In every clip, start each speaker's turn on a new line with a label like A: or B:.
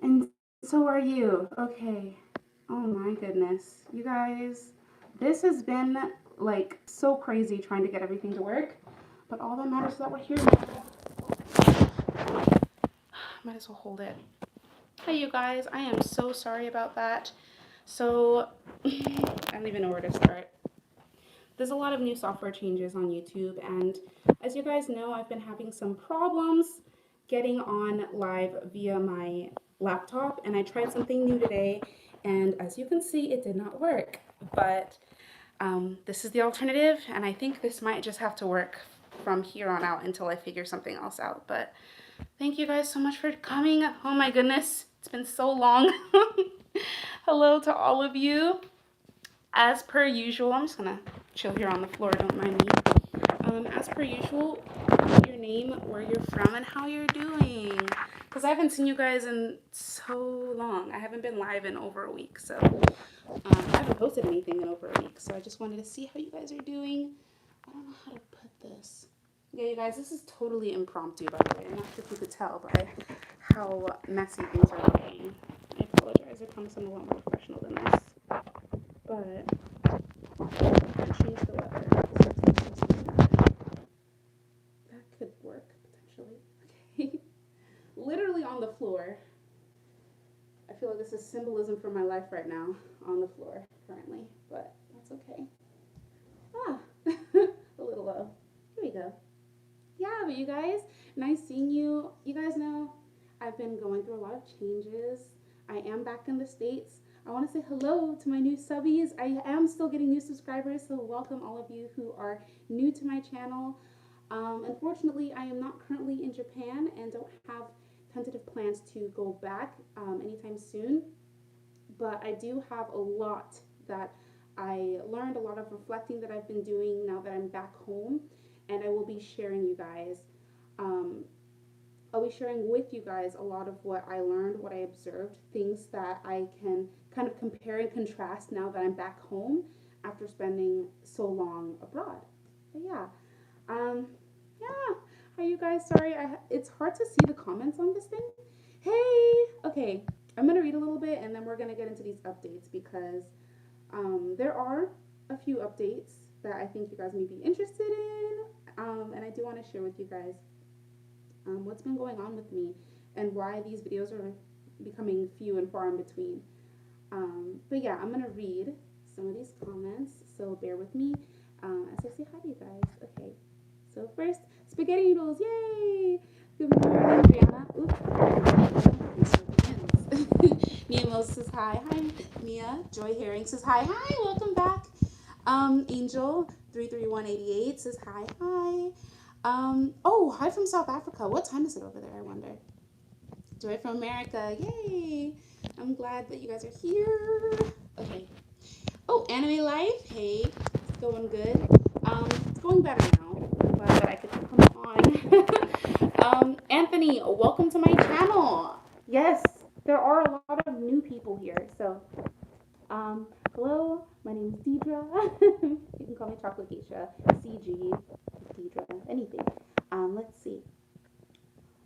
A: And so are you. Okay. Oh my goodness. You guys, this has been like so crazy trying to get everything to work. But all that matters is that we're here now. Might as well hold it. Hey, you guys, I am so sorry about that. So, I don't even know where to start. There's a lot of new software changes on YouTube, and as you guys know, I've been having some problems getting on live via my laptop, and I tried something new today, and as you can see, it did not work. But this is the alternative, and I think this might just have to work from here on out until I figure something else out. But thank you guys so much for coming. Oh my goodness, it's been so long. Hello to all of you. As per usual, I'm just gonna chill here on the floor, don't mind me. As per usual, your name, where you're from, and how you're doing. Because I haven't seen you guys in so long. I haven't been live in over a week, so I haven't posted anything in over a week. So I just wanted to see how you guys are doing. I don't know how to put this. Yeah, you guys, this is totally impromptu, by the way. I'm not sure if you could tell by how messy things are looking. I apologize. I promise I'm a lot more professional than this. But change the weather. That could work potentially. Okay. Literally on the floor. I feel like this is symbolism for my life right now. On the floor currently, but that's okay. Ah, a little low. Here we go. Yeah, but you guys, nice seeing you. You guys know I've been going through a lot of changes. I am back in the States. I want to say hello to my new subbies. I am still getting new subscribers, so welcome all of you who are new to my channel. Unfortunately, I am not currently in Japan and don't have tentative plans to go back anytime soon, but I do have a lot that I learned, a lot of reflecting that I've been doing now that I'm back home, and I will be sharing you guys. Um, I'll be sharing with you guys a lot of what I learned, what I observed, things that I can kind of compare and contrast now that I'm back home after spending so long abroad. But yeah, um, yeah. Are you guys sorry? It's hard to see the comments on this thing. Hey, okay. I'm gonna read a little bit and then we're gonna get into these updates because there are a few updates that I think you guys may be interested in, and I do want to share with you guys what's been going on with me and why these videos are becoming few and far in between. But yeah, I'm gonna read some of these comments, so bear with me as I say hi to you guys. Okay, so first, spaghetti noodles, yay! Good morning, Brianna. Oops. Mia Moses says hi. Hi, Mia. Joy Herring says hi. Hi, welcome back. Angel 33188 says hi. Hi. Oh, hi from South Africa. What time is it over there, I wonder? Joy from America. Yay. I'm glad that you guys are here. Okay. Oh, Anime Life. Hey, it's going good. It's going better now. I'm glad that I could come on. Anthony, welcome to my channel. Yes, there are a lot of new people here. So, hello, my name is Dedra. You can call me Chocolate Geisha, CG, Dedra, anything. Let's see.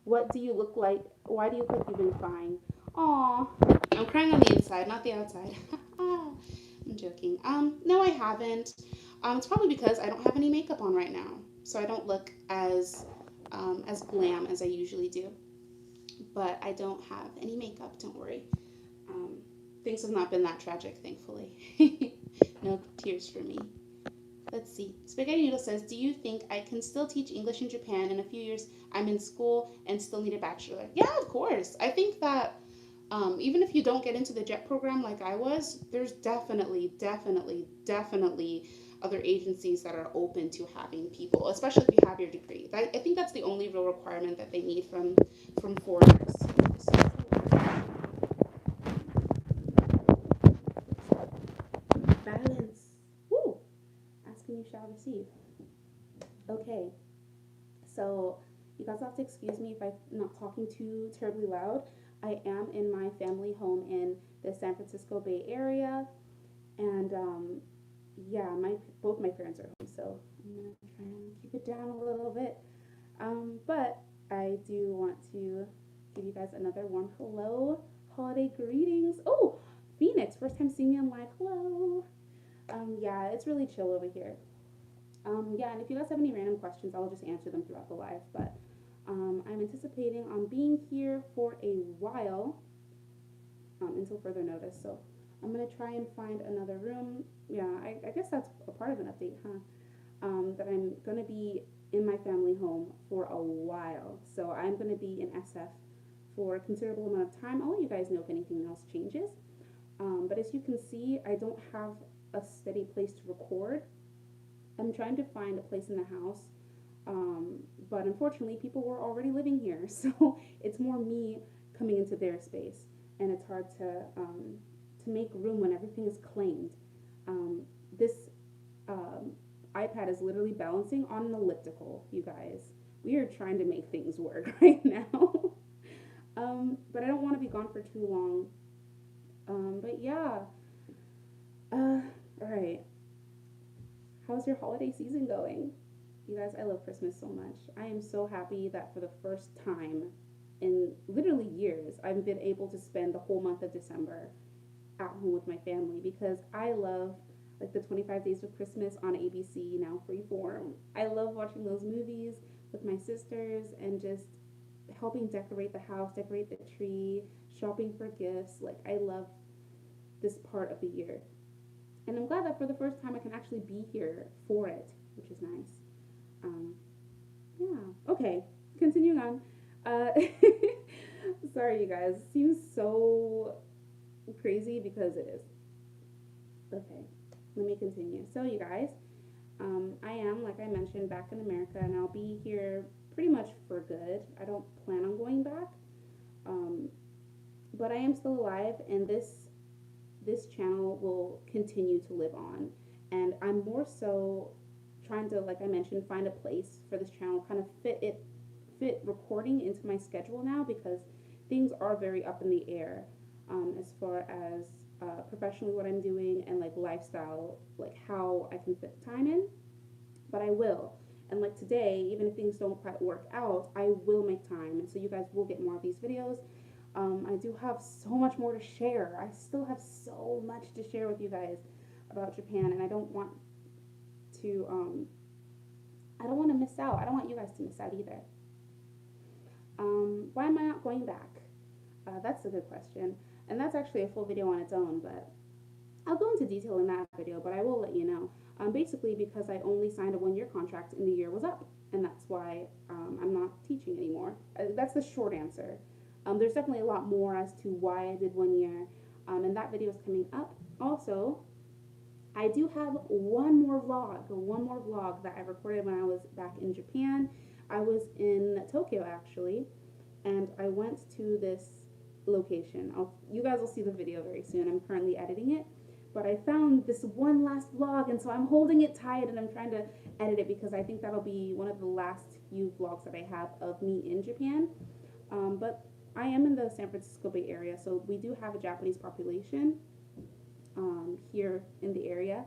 A: What do you look like? Why do you look like you've been crying? Aw, I'm crying on the inside, not the outside. I'm joking. No, I haven't. It's probably because I don't have any makeup on right now, so I don't look as glam as I usually do. But I don't have any makeup. Don't worry. Um, things have not been that tragic, thankfully. No tears for me. Let's see. Spaghetti Noodle says, do you think I can still teach English in Japan in a few years? I'm in school and still need a bachelor. Yeah, of course. I think that even if you don't get into the JET program like I was, there's definitely other agencies that are open to having people, especially if you have your degree. I think that's the only real requirement that they need from foreigners. Balance. Woo! Ask and you shall receive. Okay, so you guys have to excuse me if I'm not talking too terribly loud. I am in my family home in the San Francisco Bay Area, and yeah, my both my parents are home, so I'm gonna try and keep it down a little bit. But I do want to give you guys another warm hello, holiday greetings. Oh, Phoenix, first time seeing me on live. Hello. Yeah, it's really chill over here. Yeah, and if you guys have any random questions, I'll just answer them throughout the live. But I'm anticipating on being here for a while, until further notice. So I'm gonna try and find another room. Yeah, I guess that's a part of an update, huh? That I'm gonna be in my family home for a while. So I'm gonna be in SF for a considerable amount of time. I'll let you guys know if anything else changes. But as you can see, I don't have a steady place to record. I'm trying to find a place in the house, but unfortunately, people were already living here, so it's more me coming into their space, and it's hard to make room when everything is claimed. This iPad is literally balancing on an elliptical, you guys. We are trying to make things work right now. But I don't want to be gone for too long. But yeah. All right. How's your holiday season going? You guys, I love Christmas so much. I am so happy that for the first time in literally years, I've been able to spend the whole month of December at home with my family because I love like the 25 Days of Christmas on ABC, now Freeform. I love watching those movies with my sisters and just helping decorate the house, decorate the tree, shopping for gifts. Like, I love this part of the year. And I'm glad that for the first time I can actually be here for it, which is nice. Um, yeah. Okay. Continuing on. Uh, sorry, you guys. Seems so crazy because it is. Okay. Let me continue. So, you guys, I am, like I mentioned, back in America, and I'll be here pretty much for good. I don't plan on going back. Um, but I am still alive, and this channel will continue to live on. And I'm more so trying to, like I mentioned, find a place for this channel, kind of fit recording into my schedule now because things are very up in the air, as far as professionally what I'm doing and like lifestyle, like how I can fit time in. But I will. And like today, even if things don't quite work out, I will make time. And so you guys will get more of these videos. I do have so much more to share. I still have so much to share with you guys about Japan, and I don't want to miss out. I don't want you guys to miss out either. Why am I not going back? That's a good question, and that's actually a full video on its own, but I'll go into detail in that video, but I will let you know. Basically because I only signed a 1-year contract and the year was up, and that's why I'm not teaching anymore. That's the short answer. There's definitely a lot more as to why I did 1 year, and that video is coming up. Also, I do have one more vlog that I recorded when I was back in Japan. I was in Tokyo actually, and I went to this location. You guys will see the video very soon. I'm currently editing it, but I found this one last vlog, and so I'm holding it tight and I'm trying to edit it because I think that'll be one of the last few vlogs that I have of me in Japan. But I am in the San Francisco Bay Area, so we do have a Japanese population here in the area.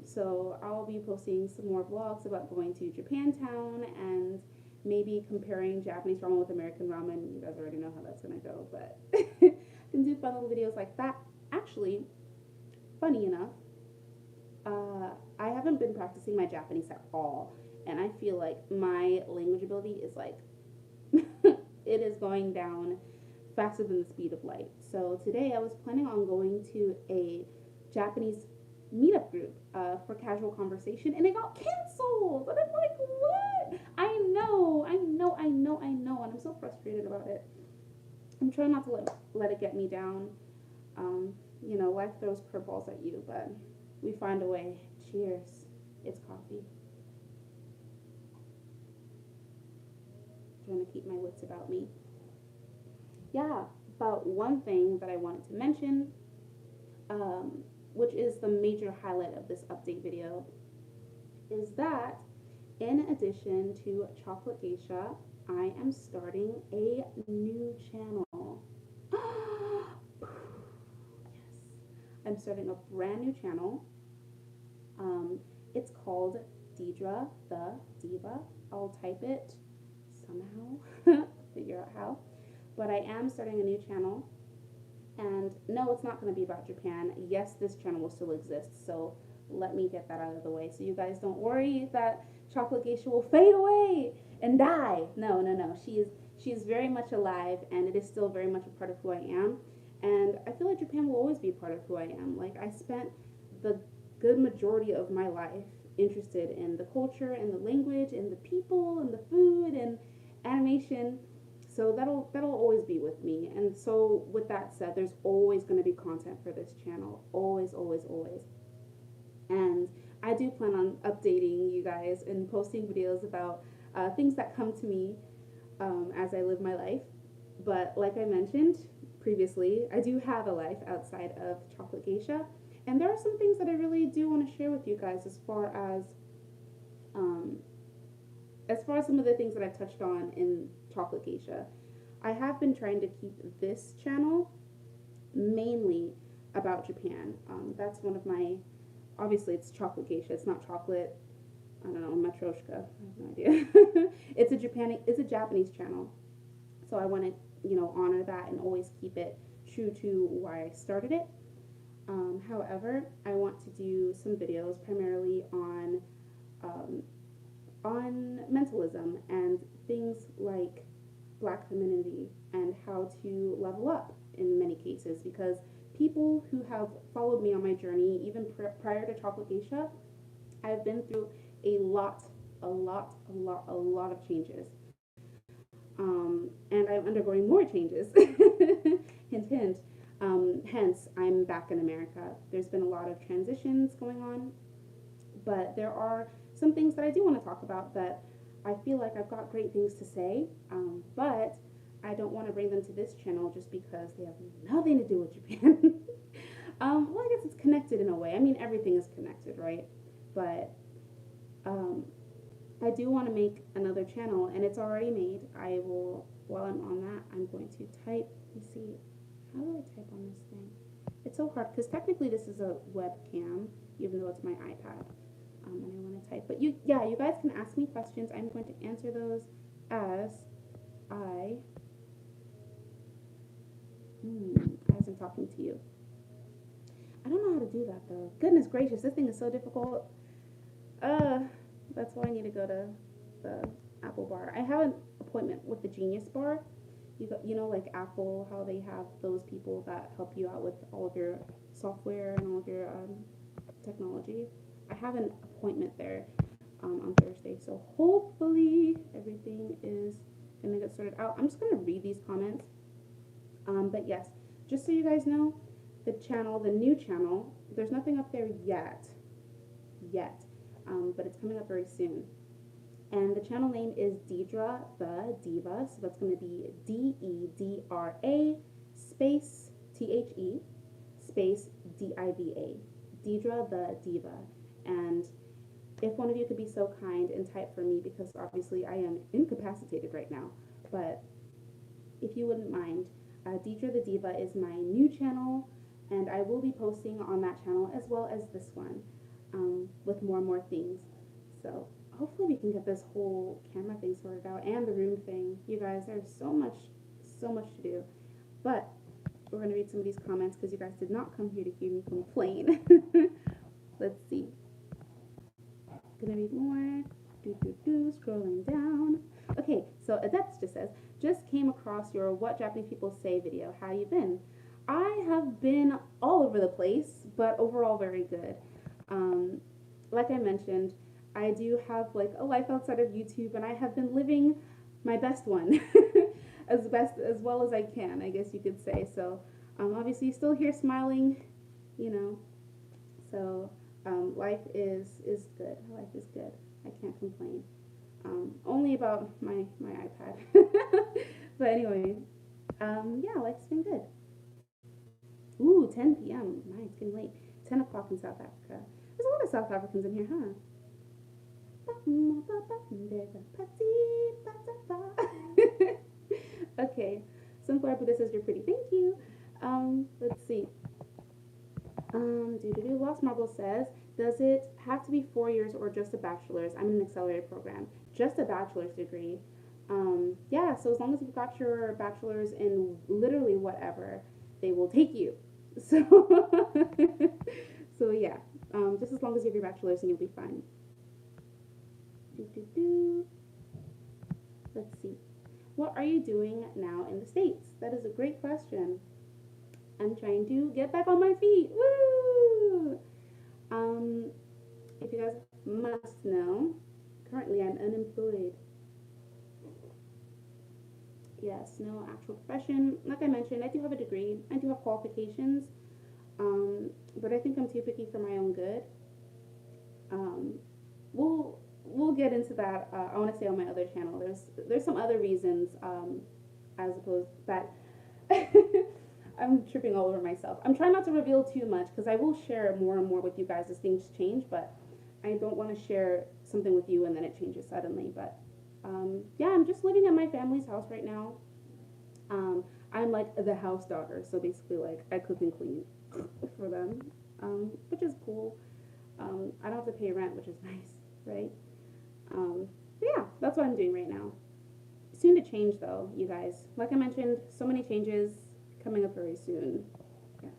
A: So I'll be posting some more vlogs about going to Japantown and maybe comparing Japanese ramen with American ramen. You guys already know how that's going to go, but I can do fun little videos like that. Actually, funny enough, I haven't been practicing my Japanese at all, and I feel like my language ability is like it is going down faster than the speed of light. So today I was planning on going to a Japanese meetup group for casual conversation, and it got canceled. And I'm like, what? I know, and I'm so frustrated about it. I'm trying not to let it get me down. You know, life throws curveballs at you, but we find a way. Cheers. It's coffee. Trying to keep my wits about me. Yeah, but one thing that I wanted to mention, which is the major highlight of this update video, is that in addition to Chocolate Geisha, I am starting a new channel. Yes, I'm starting a brand new channel. It's called Dedra The Diva. I'll type it somehow, figure out how. but I am starting a new channel. And no, it's not going to be about Japan. Yes, this channel will still exist. So let me get that out of the way so you guys don't worry that Chocolate Geisha will fade away and die. No, no, no. She is very much alive, and it is still very much a part of who I am. And I feel like Japan will always be a part of who I am. Like, I spent the good majority of my life interested in the culture and the language and the people and the food and animation. So that'll always be with me. And so with that said, there's always going to be content for this channel. Always, always, always. And I do plan on updating you guys and posting videos about things that come to me as I live my life. But like I mentioned previously, I do have a life outside of Chocolate Geisha. And there are some things that I really do want to share with you guys as far as some of the things that I've touched on in Chocolate Geisha. I have been trying to keep this channel mainly about Japan. That's one of my, obviously it's Chocolate Geisha, it's not chocolate, I don't know, Matryoshka, I have no idea. It's a Japanese channel. So I want to, honor that and always keep it true to why I started it. However, I want to do some videos primarily on mentalism and things like Black femininity and how to level up in many cases, because people who have followed me on my journey, even prior to Chocolate Geisha, I've been through a lot of changes. And I'm undergoing more changes. Hint, hint. Hence, I'm back in America. There's been a lot of transitions going on, but there are some things that I do want to talk about that I feel like I've got great things to say, but I don't want to bring them to this channel just because they have nothing to do with Japan. Well, I guess it's connected in a way. I mean, everything is connected, right? But I do want to make another channel, and it's already made. I will, while I'm on that, I'm going to type, let me see, how do I type on this thing? It's so hard, because technically this is a webcam, even though it's my iPad, and I want to type. But you guys can ask me questions. I'm going to answer those as I'm talking to you. I don't know how to do that, though. Goodness gracious, this thing is so difficult. That's why I need to go to the Apple bar. I have an appointment with the Genius bar. You know, like Apple, how they have those people that help you out with all of your software and all of your technology. I have an appointment there on Thursday, so hopefully everything is gonna get sorted out. I'm just gonna read these comments. But yes, just so you guys know, the new channel, there's nothing up there yet, but it's coming up very soon. And the channel name is Dedra The Diva, so that's going to be DEDRA space THE space DIVA, Dedra The Diva. And if one of you could be so kind and type for me, because obviously I am incapacitated right now, but if you wouldn't mind, Dedra The Diva is my new channel, and I will be posting on that channel as well as this one with more and more things. So hopefully we can get this whole camera thing sorted out and the room thing. You guys, there's so much to do. But we're going to read some of these comments because you guys did not come here to hear me complain. Let's see. Gonna read more. Scrolling down. Okay, so Adept just says, just came across your What Japanese People Say video. How you been? I have been all over the place, but overall very good. Like I mentioned, I do have like a life outside of YouTube, and I have been living my best one as well as I can, I guess you could say. So obviously still here smiling, so life is good. Life is good. I can't complain. Only about my iPad. But anyway, yeah, life's been good. Ooh, 10 p.m. My, it's getting late. 10 o'clock in South Africa. There's a lot of South Africans in here, huh? Okay, Sunflower Buddha says you're pretty. Thank you. Let's see. Lost Marble says, does it have to be 4 years or just a bachelor's? I'm in an accelerated program. Just a bachelor's degree. Yeah, so as long as you've got your bachelor's in literally whatever, they will take you. So, so yeah, just as long as you have your bachelor's and you'll be fine. Do, do, do. Let's see. What are you doing now in the States? That is a great question. I'm trying to get back on my feet. Woo! Um, if you guys must know, currently I'm unemployed. Yes, no actual profession. Like I mentioned, I do have a degree. I do have qualifications. But I think I'm too picky for my own good. Um, we'll get into that. I want to say on my other channel. There's some other reasons, as opposed that I'm tripping all over myself. I'm trying not to reveal too much because I will share more and more with you guys as things change. But I don't want to share something with you and then it changes suddenly. But yeah, I'm just living at my family's house right now. I'm like the house daughter, so basically like I cook and clean for them, which is cool. I don't have to pay rent, which is nice, right? Yeah, that's what I'm doing right now. Soon to change though, you guys. Like I mentioned, so many changes coming up very soon. Yes.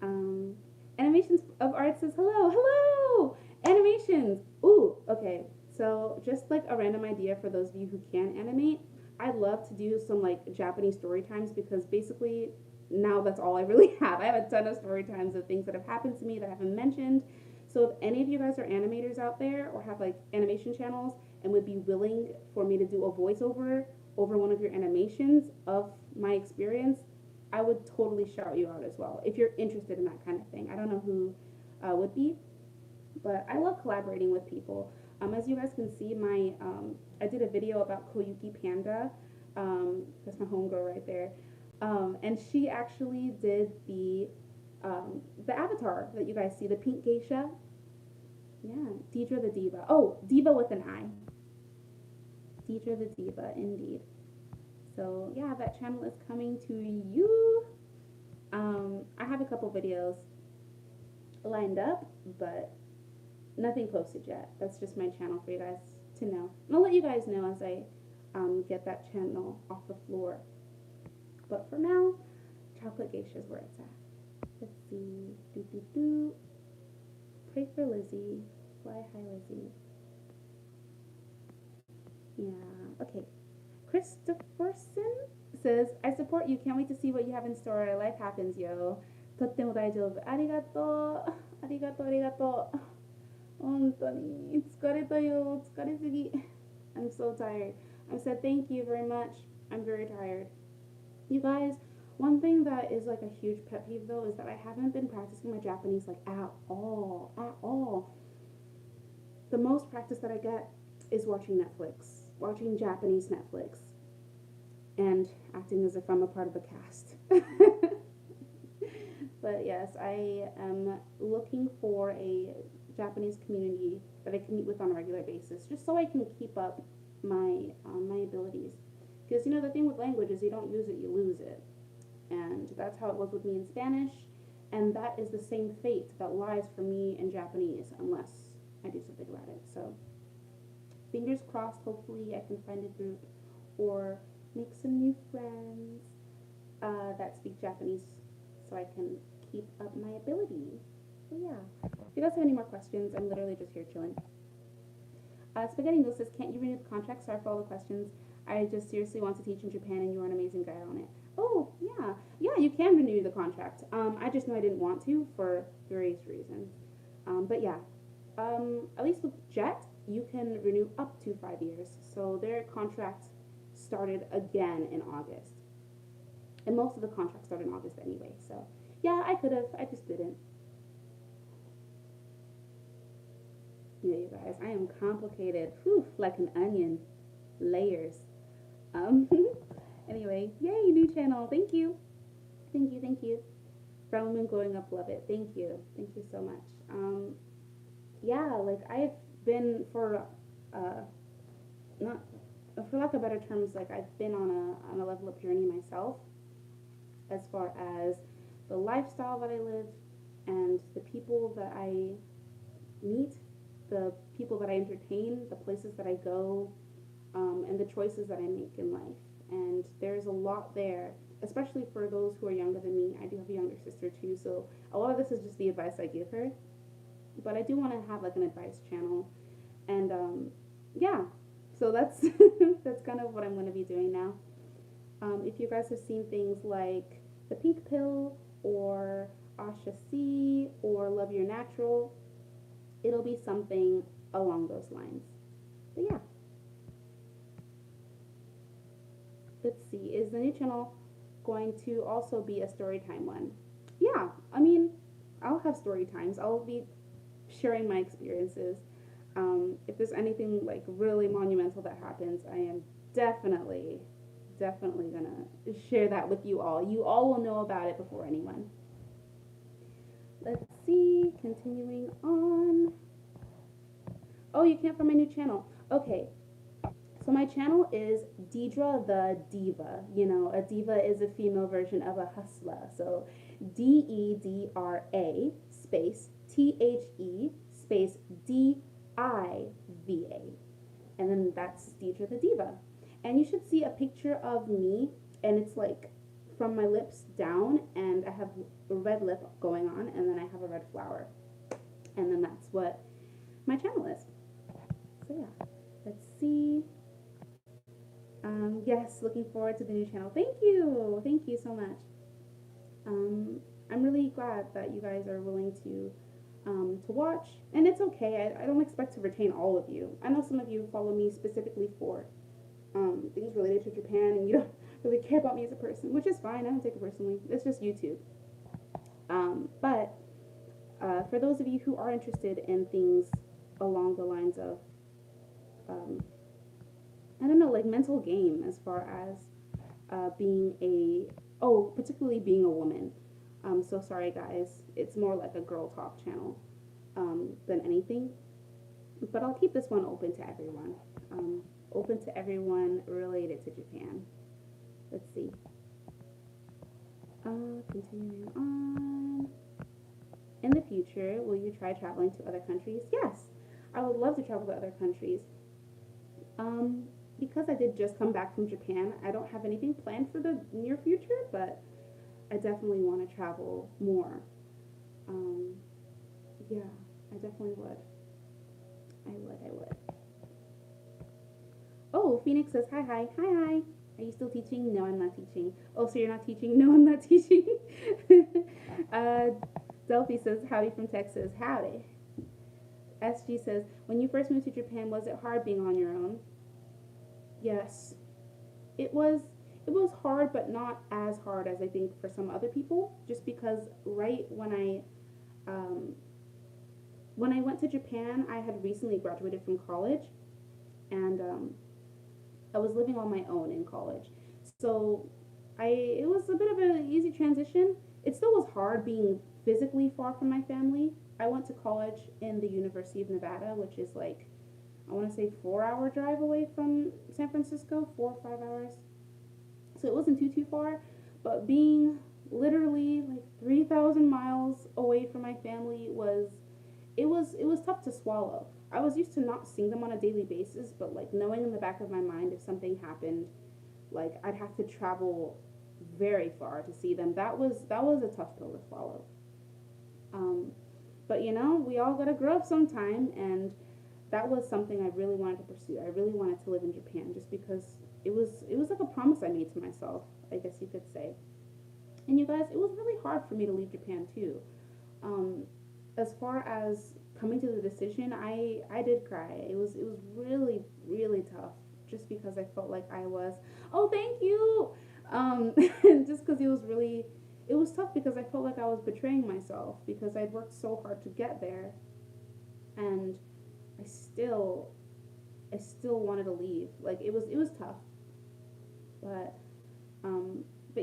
A: Um, Animations of Art says hello, hello. Animations. Ooh, okay. So just like a random idea for those of you who can animate, I'd love to do some like Japanese story times because basically now that's all I really have. I have a ton of story times of things that have happened to me that I haven't mentioned. So if any of you guys are animators out there or have like animation channels and would be willing for me to do a voiceover over one of your animations of my experience, I would totally shout you out as well if you're interested in that kind of thing. I don't know who would be, but I love collaborating with people. As you guys can see, I did a video about Koyuki Panda. That's my homegirl right there, and she actually did the avatar that you guys see, the pink geisha. Yeah, Dedra the Diva. Oh, Diva with an I. Dedra the Diva, indeed. So yeah, that channel is coming to you. I have a couple videos lined up, but nothing posted yet. That's just my channel for you guys to know. And I'll let you guys know as I get that channel off the floor. But for now, Chocolate Geisha is where it's at. Let's see. Do do do. Pray for Lizzie. Fly high, Lizzie. Yeah. Okay. Christopherson says, I support you. Can't wait to see what you have in store. Life happens, yo. とっても大丈夫。ありがとう。ありがとう、ありがとう。本当に疲れたよ。疲れすぎ。I'm so tired. I said thank you very much. I'm very tired. You guys, one thing that is like a huge pet peeve though is that I haven't been practicing my Japanese like at all. At all. The most practice that I get is watching Netflix. Watching Japanese Netflix. And acting as if I'm a part of the cast. But yes, I am looking for a Japanese community that I can meet with on a regular basis, just so I can keep up my abilities. Because you know the thing with language is you don't use it, you lose it, and that's how it was with me in Spanish, and that is the same fate that lies for me in Japanese unless I do something about it. So fingers crossed. Hopefully, I can find a group or make some new friends that speak Japanese, so I can keep up my ability. So yeah. If you guys have any more questions, I'm literally just here chilling. Spaghetti Noodle says, can't you renew the contract? Sorry for all the questions. I just seriously want to teach in Japan and you're an amazing guide on it. Oh, yeah. Yeah, you can renew the contract. I just know I didn't want to for various reasons. But yeah, at least with Jet, you can renew up to 5 years. So their contract started again in August. And most of the contracts start in August anyway. So yeah, I could have. I just didn't. Yeah, you guys, I am complicated. Whew, like an onion. Layers. Um, anyway, yay, new channel. Thank you. Thank you, thank you. Brown Moon Growing Up, love it. Thank you. Thank you so much. Yeah, like I've been not for lack of better terms, like I've been on a level up journey myself as far as the lifestyle that I live and the people that I meet, the people that I entertain, the places that I go, and the choices that I make in life. And there's a lot there, especially for those who are younger than me. I do have a younger sister too, so a lot of this is just the advice I give her. But I do want to have like an advice channel, and yeah, so that's that's kind of what I'm going to be doing now. If you guys have seen things like the pink pill or Asha C or Love Your Natural, it'll be something along those lines. But yeah, let's see. Is the new channel going to also be a story time one? Yeah, I mean, I'll have story times. I'll be sharing my experiences. If there's anything like really monumental that happens, I am definitely, definitely gonna share that with you all. You all will know about it before anyone. Let's see, continuing on. Oh, you can't find my new channel. Okay, so my channel is Dedra the Diva. You know, a diva is a female version of a hustler. So Dedra space The space Diva. And then that's Dedra the Diva. And you should see a picture of me, and it's like from my lips down, and I have a red lip going on, and then I have a red flower. And then that's what my channel is. So yeah, let's see. Yes, looking forward to the new channel. Thank you so much. I'm really glad that you guys are willing to watch, and it's okay. I don't expect to retain all of you. I know some of you follow me specifically for things related to Japan, and you don't really care about me as a person, which is fine. I don't take it personally. It's just YouTube. But for those of you who are interested in things along the lines of I don't know, like mental game as far as being particularly being a woman. So sorry guys, it's more like a girl talk channel than anything. But I'll keep this one open to everyone. Open to everyone related to Japan. Let's see. Continuing on. In the future, will you try traveling to other countries? Yes, I would love to travel to other countries. Because I did just come back from Japan, I don't have anything planned for the near future, but I definitely want to travel more. Yeah, I definitely would. I would. Oh, Phoenix says, hi. Are you still teaching? No, I'm not teaching. Oh, so you're not teaching? No, I'm not teaching. Delphi says, howdy from Texas. Howdy. SG says, when you first moved to Japan, was it hard being on your own? Yes. It was hard, but not as hard as I think for some other people, just because right when I went to Japan, I had recently graduated from college, and I was living on my own in college. So it was a bit of an easy transition. It still was hard being physically far from my family. I went to college in the University of Nevada, which is like, I want to say 4 hour drive away from San Francisco, 4 or 5 hours. So it wasn't too far, but being literally like 3,000 miles away from my family was tough to swallow. I was used to not seeing them on a daily basis, but like knowing in the back of my mind if something happened, like I'd have to travel very far to see them. That was a tough pill to swallow. But you know, we all gotta grow up sometime, and that was something I really wanted to pursue. I really wanted to live in Japan just because it was like a promise I made to myself, I guess you could say. And you guys, it was really hard for me to leave Japan too. As far as coming to the decision, I did cry. It was really really tough, just because I felt like I was. Oh, thank you. Just because it was tough because I felt like I was betraying myself because I'd worked so hard to get there, and I still wanted to leave. Like it was tough, but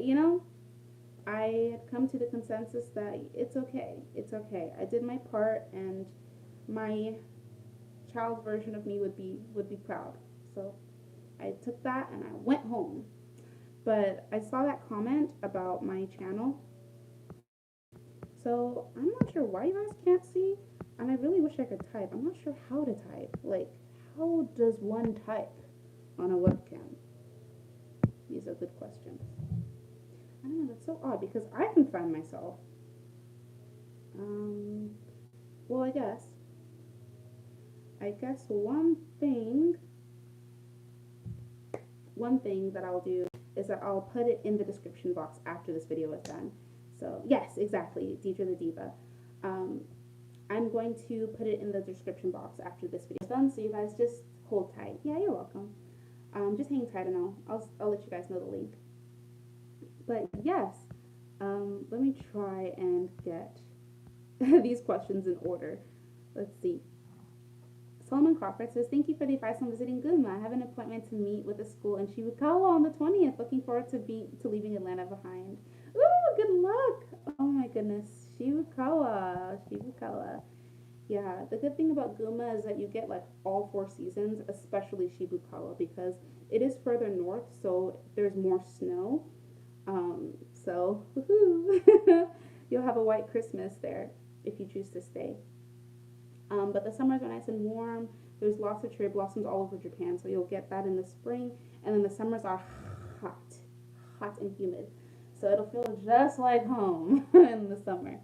A: you know, I had come to the consensus that it's okay. It's okay. I did my part, and my child version of me would be proud. So I took that and I went home. But I saw that comment about my channel, so I'm not sure why you guys can't see, and I really wish I could type. I'm not sure how to type. Like, how does one type? on a webcam? These are good questions. I don't know, that's so odd because I can find myself. Um, well, I guess one thing that I'll do is that I'll put it in the description box after this video is done. So yes, exactly, Dedra the Diva. Um, I'm going to put it in the description box after this video is done, so you guys just hold tight. Yeah, you're welcome. Just hang tight and I'll let you guys know the link. But yes, let me try and get these questions in order. Let's see. Solomon Crawford says, thank you for the advice on visiting Guma. I have an appointment to meet with a school in Shibukawa on the 20th. Looking forward to leaving Atlanta behind. Ooh, good luck. Oh my goodness. Shibukawa. Yeah, the good thing about Guma is that you get like all 4 seasons, especially Shibukawa, because it is further north, so there's more snow. So woohoo. You'll have a white Christmas there if you choose to stay. But the summers are nice and warm. There's lots of cherry blossoms all over Japan, so you'll get that in the spring. And then the summers are hot and humid. So it'll feel just like home in the summer.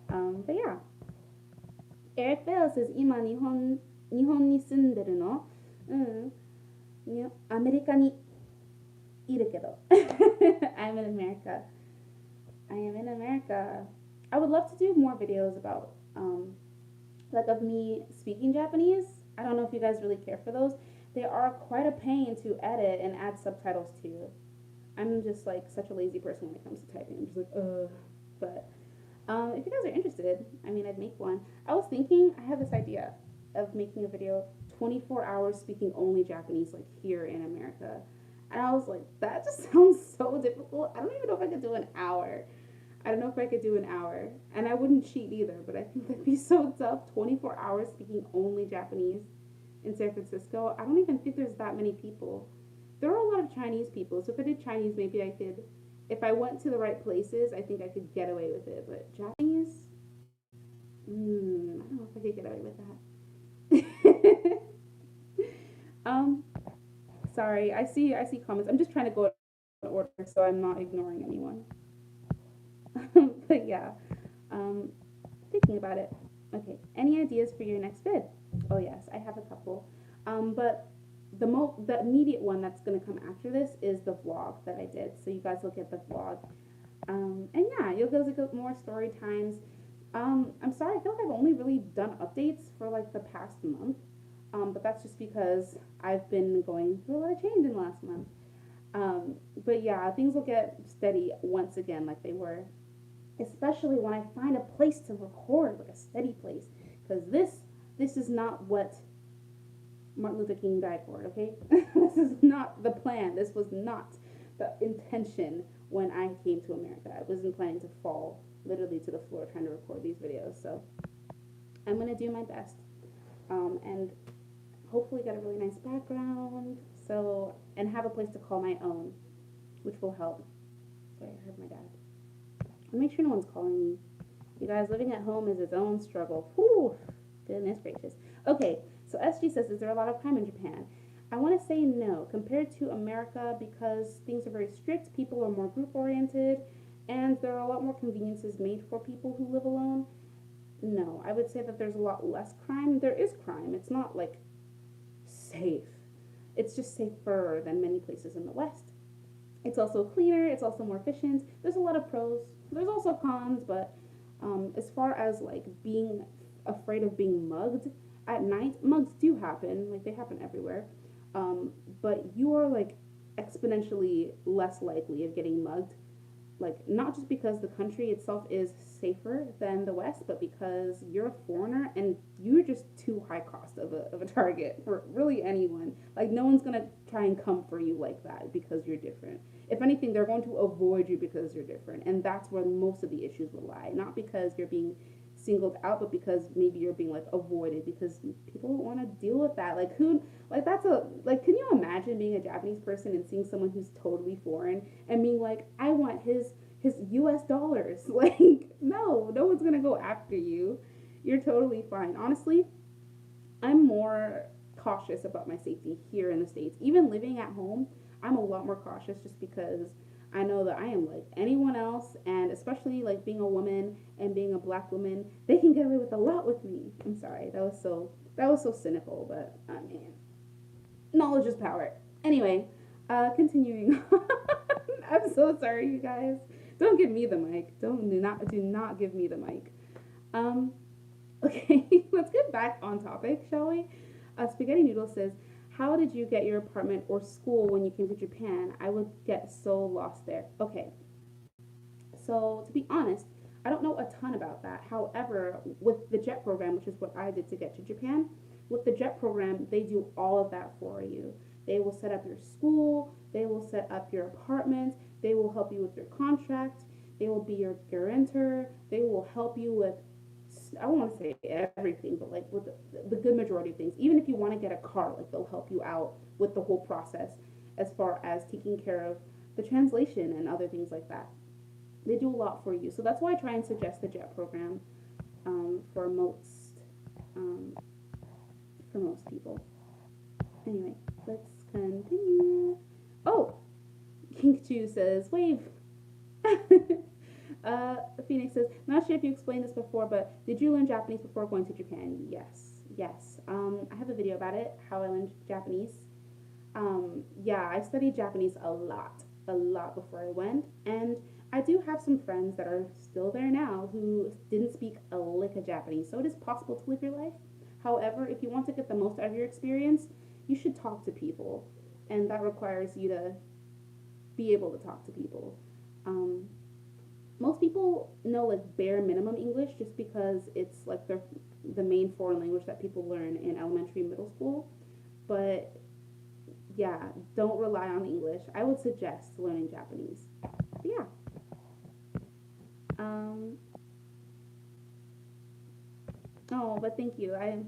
A: But yeah. Eric Bell says, 今日本に住んでるの。アメリカにいるけど. I'm in America. I am in America. I would love to do more videos about like of me speaking Japanese. I don't know if you guys really care for those. They are quite a pain to edit and add subtitles to. I'm just like such a lazy person when it comes to typing. I'm just like, But if you guys are interested, I mean, I'd make one. I was thinking, I have this idea of making a video 24 hours speaking only Japanese, like here in America. And I was like, that just sounds so difficult. I don't even know if I could do an hour. I don't know if I could do an hour. And I wouldn't cheat either, but I think that'd be so tough. 24 hours speaking only Japanese in San Francisco. I don't even think there's that many people. There are a lot of Chinese people, so if I did Chinese, maybe I could, if I went to the right places, I think I could get away with it. But Japanese, I don't know if I could get away with that. Sorry, I see comments. I'm just trying to go in order so I'm not ignoring anyone. But yeah, thinking about it. Okay, any ideas for your next vid? Oh yes, I have a couple. But the immediate one that's gonna come after this is the vlog that I did. So you guys will get the vlog. And yeah, you'll get more story times. I'm sorry, I feel like I've only really done updates for like the past month. But that's just because I've been going through a lot of change in the last month. But yeah, things will get steady once again like they were. Especially when I find a place to record, like a steady place. Because this is not what Martin Luther King died for, okay? This is not the plan. This was not the intention when I came to America. I wasn't planning to fall literally to the floor trying to record these videos. So I'm going to do my best. And hopefully get a really nice background. So, and have a place to call my own, which will help. Sorry, I heard my dad. I'll make sure no one's calling me. You guys, living at home is its own struggle. Whew, goodness gracious. Okay, so SG says, is there a lot of crime in Japan? I want to say no. Compared to America, because things are very strict, people are more group-oriented, and there are a lot more conveniences made for people who live alone. No, I would say that there's a lot less crime. There is crime. It's not, like, safe. It's just safer than many places in the West. It's also cleaner. It's also more efficient. There's a lot of pros. There's also cons, but as far as like being afraid of being mugged at night, mugs do happen. Like they happen everywhere. But you are like exponentially less likely of getting mugged. Like not just because the country itself is safer than the West, but because you're a foreigner and you're just too high cost of a target for really anyone. Like no one's gonna try and come for you like that because you're different. If anything, they're going to avoid you because you're different, and that's where most of the issues will lie. Not because you're being singled out, but because maybe you're being like avoided because people don't want to deal with that. Like who, like that's a, like can you imagine being a Japanese person and seeing someone who's totally foreign and being like, I want his US dollars. Like no one's gonna go after you. You're totally fine. Honestly, I'm more cautious about my safety here in the States. Even living at home, I'm a lot more cautious just because I know that I am like anyone else, and especially like being a woman and being a black woman, they can get away with a lot with me. I'm sorry, that was so cynical, but I mean, knowledge is power. Anyway, continuing. I'm so sorry, you guys. Don't give me the mic. Do not give me the mic. Um, okay, let's get back on topic, shall we? Spaghetti Noodle says, "How did you get your apartment or school when you came to Japan? I would get so lost there." Okay, so to be honest, I don't know a ton about that. However, with the JET program, which is what I did to get to Japan, with the JET program, they do all of that for you. They will set up your school, they will set up your apartment, they will help you with your contract, they will be your guarantor, they will help you with, I don't want to say everything, but like with the good majority of things. Even if you want to get a car, like they'll help you out with the whole process as far as taking care of the translation and other things like that. They do a lot for you. So that's why I try and suggest the JET program for um, most people. Anyway, let's continue. Oh, King Chu says, wave. Phoenix says, not sure if you explained this before, but did you learn Japanese before going to Japan? Yes. I have a video about it, how I learned Japanese. Yeah, I studied Japanese a lot before I went, and I do have some friends that are still there now who didn't speak a lick of Japanese, so it is possible to live your life. However, if you want to get the most out of your experience, you should talk to people, and that requires you to be able to talk to people. Um, Most people know like bare minimum English just because it's like the main foreign language that people learn in elementary and middle school. But yeah, don't rely on English. I would suggest learning Japanese. But yeah. Um, oh, but thank you. I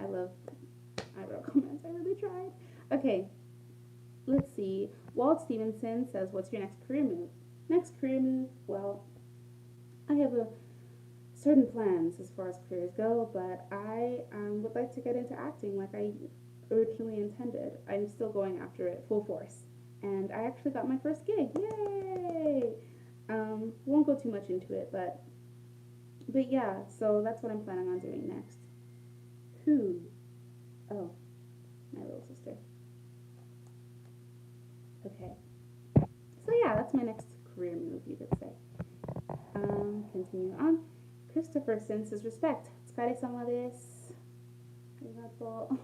A: love I wrote comments. I really tried. Okay, let's see. Walt Stevenson says, "What's your next career move?" Next career move? Well, I have a certain plans as far as careers go, but I would like to get into acting like I originally intended. I'm still going after it full force, and I actually got my first gig. Yay! Won't go too much into it, but yeah. So that's what I'm planning on doing next. Who? Oh, my little sister. Okay. So yeah, that's my next career move, you could say. Continue on. Christopher sends his respect. Otsukare-sama desu. Arigato.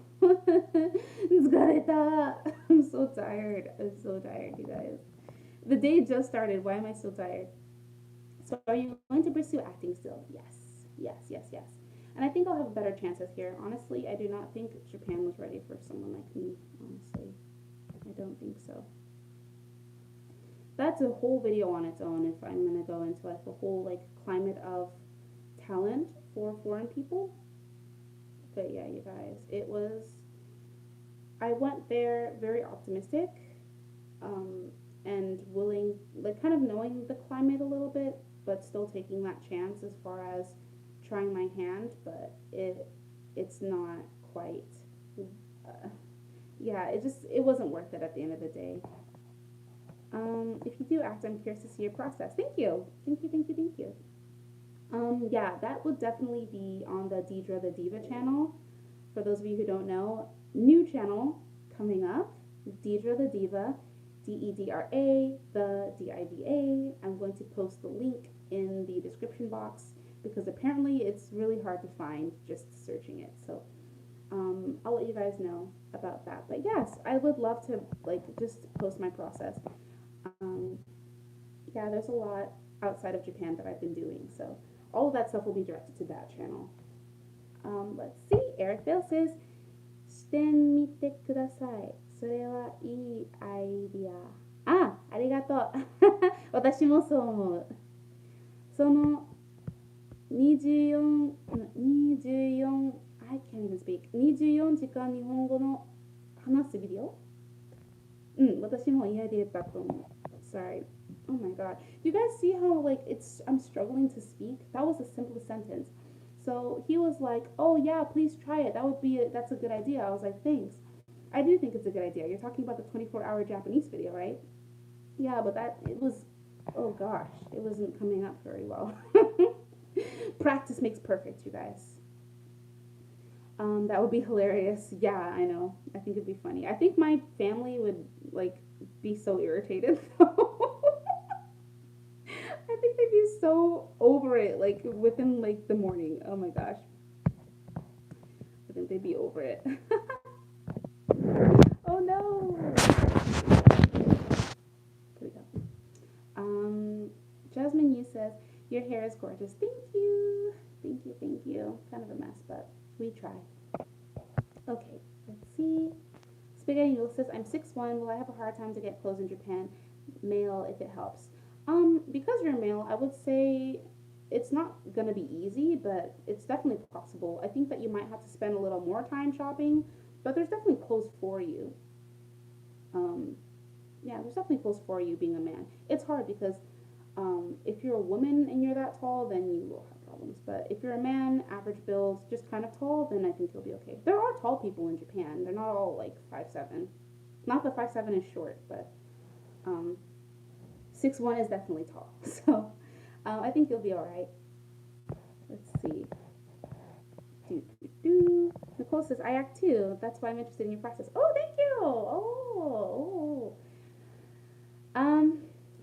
A: Tsukareta. I'm so tired. I'm so tired, you guys. The day just started. Why am I so tired? So are you going to pursue acting still? Yes. And I think I'll have better chances here. Honestly, I do not think Japan was ready for someone like me. Honestly, I don't think so. That's a whole video on its own if I'm going to go into like the whole like climate of talent for foreign people. But yeah, you guys, I went there very optimistic and willing, like kind of knowing the climate a little bit, but still taking that chance as far as trying my hand, but it's not quite, yeah, it wasn't worth it at the end of the day. If you do act, I'm curious to see your process. Thank you. Yeah, that would definitely be on the Dedra the Diva channel. For those of you who don't know, new channel coming up, Dedra the Diva, Dedra, the Diva. I'm going to post the link in the description box because apparently it's really hard to find just searching it. So I'll let you guys know about that. But yes, I would love to like just post my process. Yeah, there's a lot outside of Japan that I've been doing, so all of that stuff will be directed to that channel. Let's see. Eric Vale says, してみてください。それはいいアイディア。あ、ありがとう。私もそう思う。その24、24、I can't even speak。24時間日本語の話すビデオ私も嫌でだと思う。Sorry. Oh my god. Do you guys see how like I'm struggling to speak? That was the simplest sentence. So he was like, "Oh yeah, please try it. That's a good idea." I was like, "Thanks." I do think it's a good idea. You're talking about the 24-hour Japanese video, right? Yeah, but that it was, oh gosh, it wasn't coming up very well. Practice makes perfect, you guys. That would be hilarious. Yeah, I know. I think it'd be funny. I think my family would like be so irritated. I think they'd be so over it, like within like the morning. Oh my gosh, I think they'd be over it. Oh no. Here we go. Um, Jasmine Yu says your hair is gorgeous. Thank you. Thank you. Thank you. Kind of a mess, but we try. Okay, let's see. Spaghetti Noodle says, I'm 6'1". Will I have a hard time to get clothes in Japan? Male, if it helps. Because you're male, I would say it's not gonna be easy, but it's definitely possible. I think that you might have to spend a little more time shopping, but there's definitely clothes for you. Um, yeah, there's definitely clothes for you being a man. It's hard because if you're a woman and you're that tall, then you will have problems. But if you're a man, average build, just kind of tall, then I think you'll be okay. There are tall people in Japan. They're not all like 5'7". Not that 5'7" is short, but um, 6'1" is definitely tall. So I think you'll be all right. Let's see. Do, do, do. Nicole says, I act too. That's why I'm interested in your process. Oh, thank you. Oh.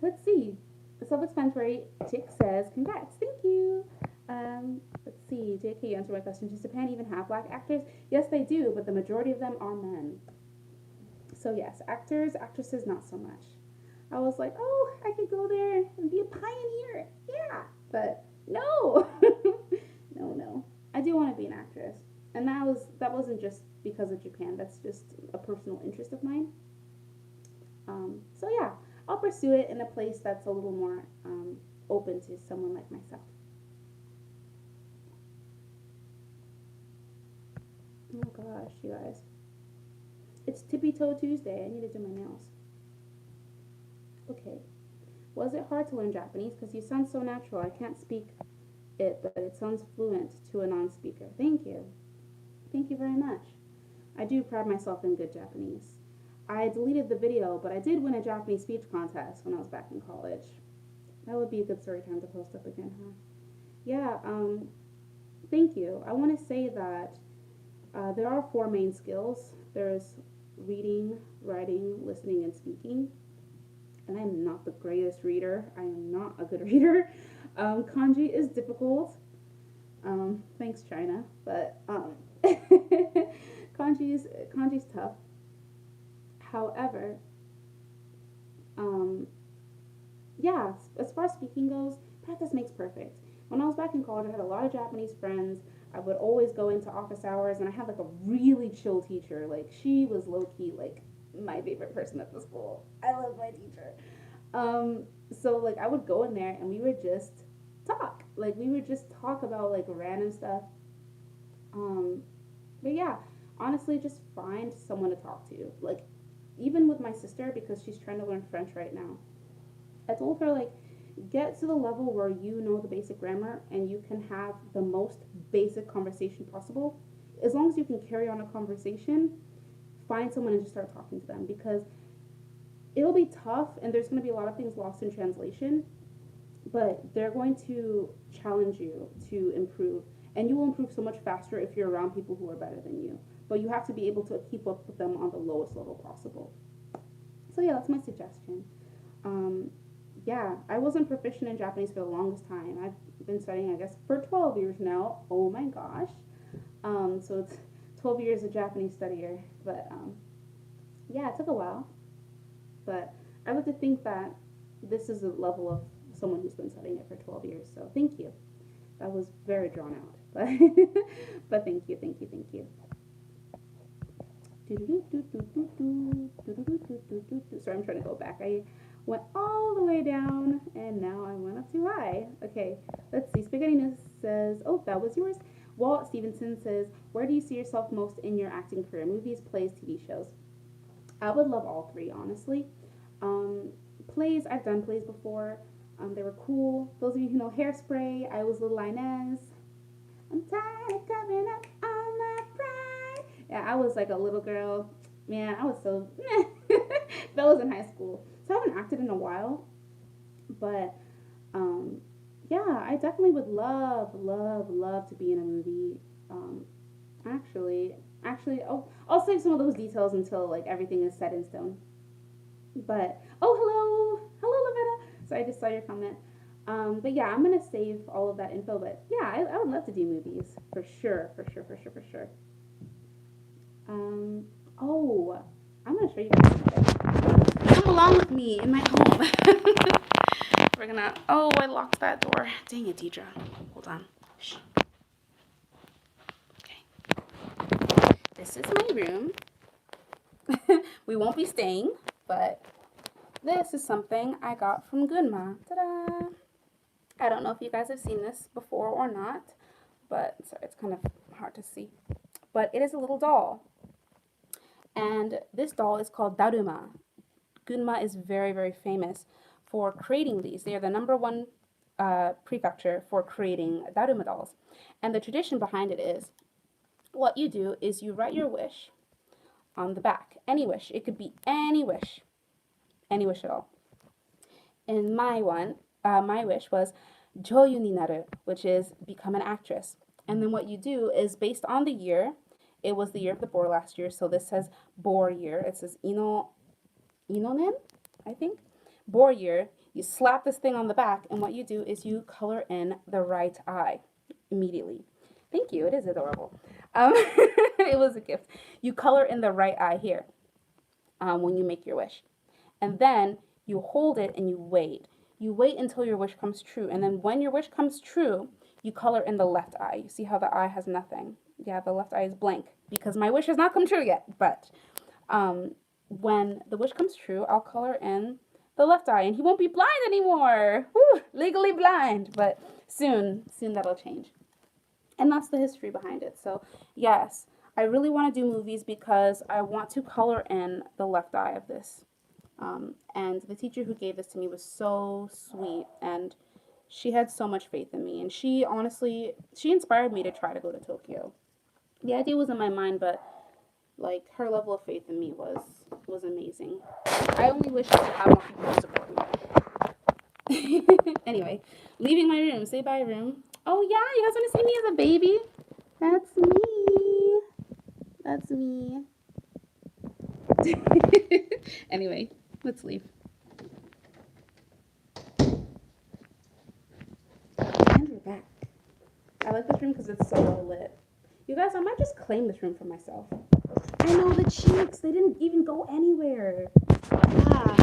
A: Let's see. The self-explanatory chick says, congrats, thank you. Let's see, JK, you answer my question. Does Japan even have black actors? Yes, they do, but the majority of them are men. So yes, actors, actresses, not so much. I was like, oh, I could go there and be a pioneer. Yeah, but no. No. I do want to be an actress. And that wasn't just because of Japan. That's just a personal interest of mine. So yeah, I'll pursue it in a place that's a little more open to someone like myself. Oh gosh, you guys. It's Tippy Toe Tuesday. I need to do my nails. Okay. Was it hard to learn Japanese? Because you sound so natural. I can't speak it, but it sounds fluent to a non-speaker. Thank you. Thank you very much. I do pride myself in good Japanese. I deleted the video, but I did win a Japanese speech contest when I was back in college. That would be a good story time to post up again, huh? Yeah, thank you. I want to say that there are four main skills. There's reading, writing, listening, and speaking. And I'm not the greatest reader. I am not a good reader. Kanji is difficult. Thanks, China. But kanji's tough. However, yeah, as far as speaking goes, practice makes perfect. When I was back in college, I had a lot of Japanese friends. I would always go into office hours, and I had like a really chill teacher. Like she was low key like my favorite person at the school. I love my teacher. So like I would go in there and we would just talk. Like we would just talk about like random stuff. Um, but yeah, honestly, just find someone to talk to. Like even with my sister because she's trying to learn French right now. I told her like get to the level where you know the basic grammar and you can have the most basic conversation possible. As long as you can carry on a conversation, find someone and just start talking to them because it'll be tough and there's going to be a lot of things lost in translation, but they're going to challenge you to improve. And you will improve so much faster if you're around people who are better than you. But you have to be able to keep up with them on the lowest level possible. So yeah, that's my suggestion. Um, yeah, I wasn't proficient in Japanese for the longest time. I've been studying, I guess, for 12 years now. Oh my gosh. So it's 12 years of Japanese studier. But yeah, it took a while. But I like to think that this is a level of someone who's been studying it for 12 years. So thank you. That was very drawn out. But, but thank you, thank you, thank you. Sorry, I'm trying to go back. I went all the way down and now I went up too high. Okay, let's see. Spaghetti says, oh, that was yours. Walt Stevenson says, where do you see yourself most in your acting career? Movies, plays, TV shows? I would love all three, honestly. Plays, I've done plays before. They were cool. Those of you who know Hairspray, I was Little Inez. I'm tired of covering up all my pride. Yeah, I was like a little girl. Man, I was so that was in high school. So I haven't acted in a while, but um, yeah, I definitely would love to be in a movie. Um, actually, I'll save some of those details until like everything is set in stone. But hello, Lavetta. So I just saw your comment. But yeah, I'm gonna save all of that info. But yeah, I would love to do movies for sure, for sure. Um, oh, I'm gonna show you guys something. Come along with me in my home. We're gonna. Oh, I locked that door. Dang it, Dedra. Hold on. Shh. Okay. This is my room. We won't be staying, but this is something I got from Gunma. Ta-da! I don't know if you guys have seen this before or not, but sorry, it's kind of hard to see. But it is a little doll, and this doll is called Daruma. Gunma is very famous for creating these. They are the number one prefecture for creating Daruma dolls. And the tradition behind it is what you do is you write your wish on the back. Any wish. It could be any wish at all. And my wish was joyu ni naru, which is become an actress. And then what you do is based on the year. It was the year of the boar last year, so this says boar year. It says inonen, I think. Boar year. You slap this thing on the back, and what you do is you color in the right eye immediately. Thank you. It is adorable. It was a gift. You color in the right eye here when you make your wish. And then you hold it and you wait. You wait until your wish comes true. And then when your wish comes true, you color in the left eye. You see how the eye has nothing? Yeah, the left eye is blank because my wish has not come true yet. But when the wish comes true, I'll color in the left eye and he won't be blind anymore. Woo, legally blind. But soon that'll change. And that's the history behind it. So yes, I really want to do movies because I want to color in the left eye of this. And the teacher who gave this to me was so sweet, and she had so much faith in me, and she inspired me to try to go to Tokyo. The idea was in my mind, but like her level of faith in me was amazing. I only wish I could have more people to support me. Anyway, leaving my room. Say bye, room. Oh yeah, you guys want to see me as a baby? That's me. That's me. Anyway, let's leave. And we're back. I like this room because it's so well lit. You guys, I might just claim this room for myself. I know the cheeks. They didn't even go anywhere. Ah.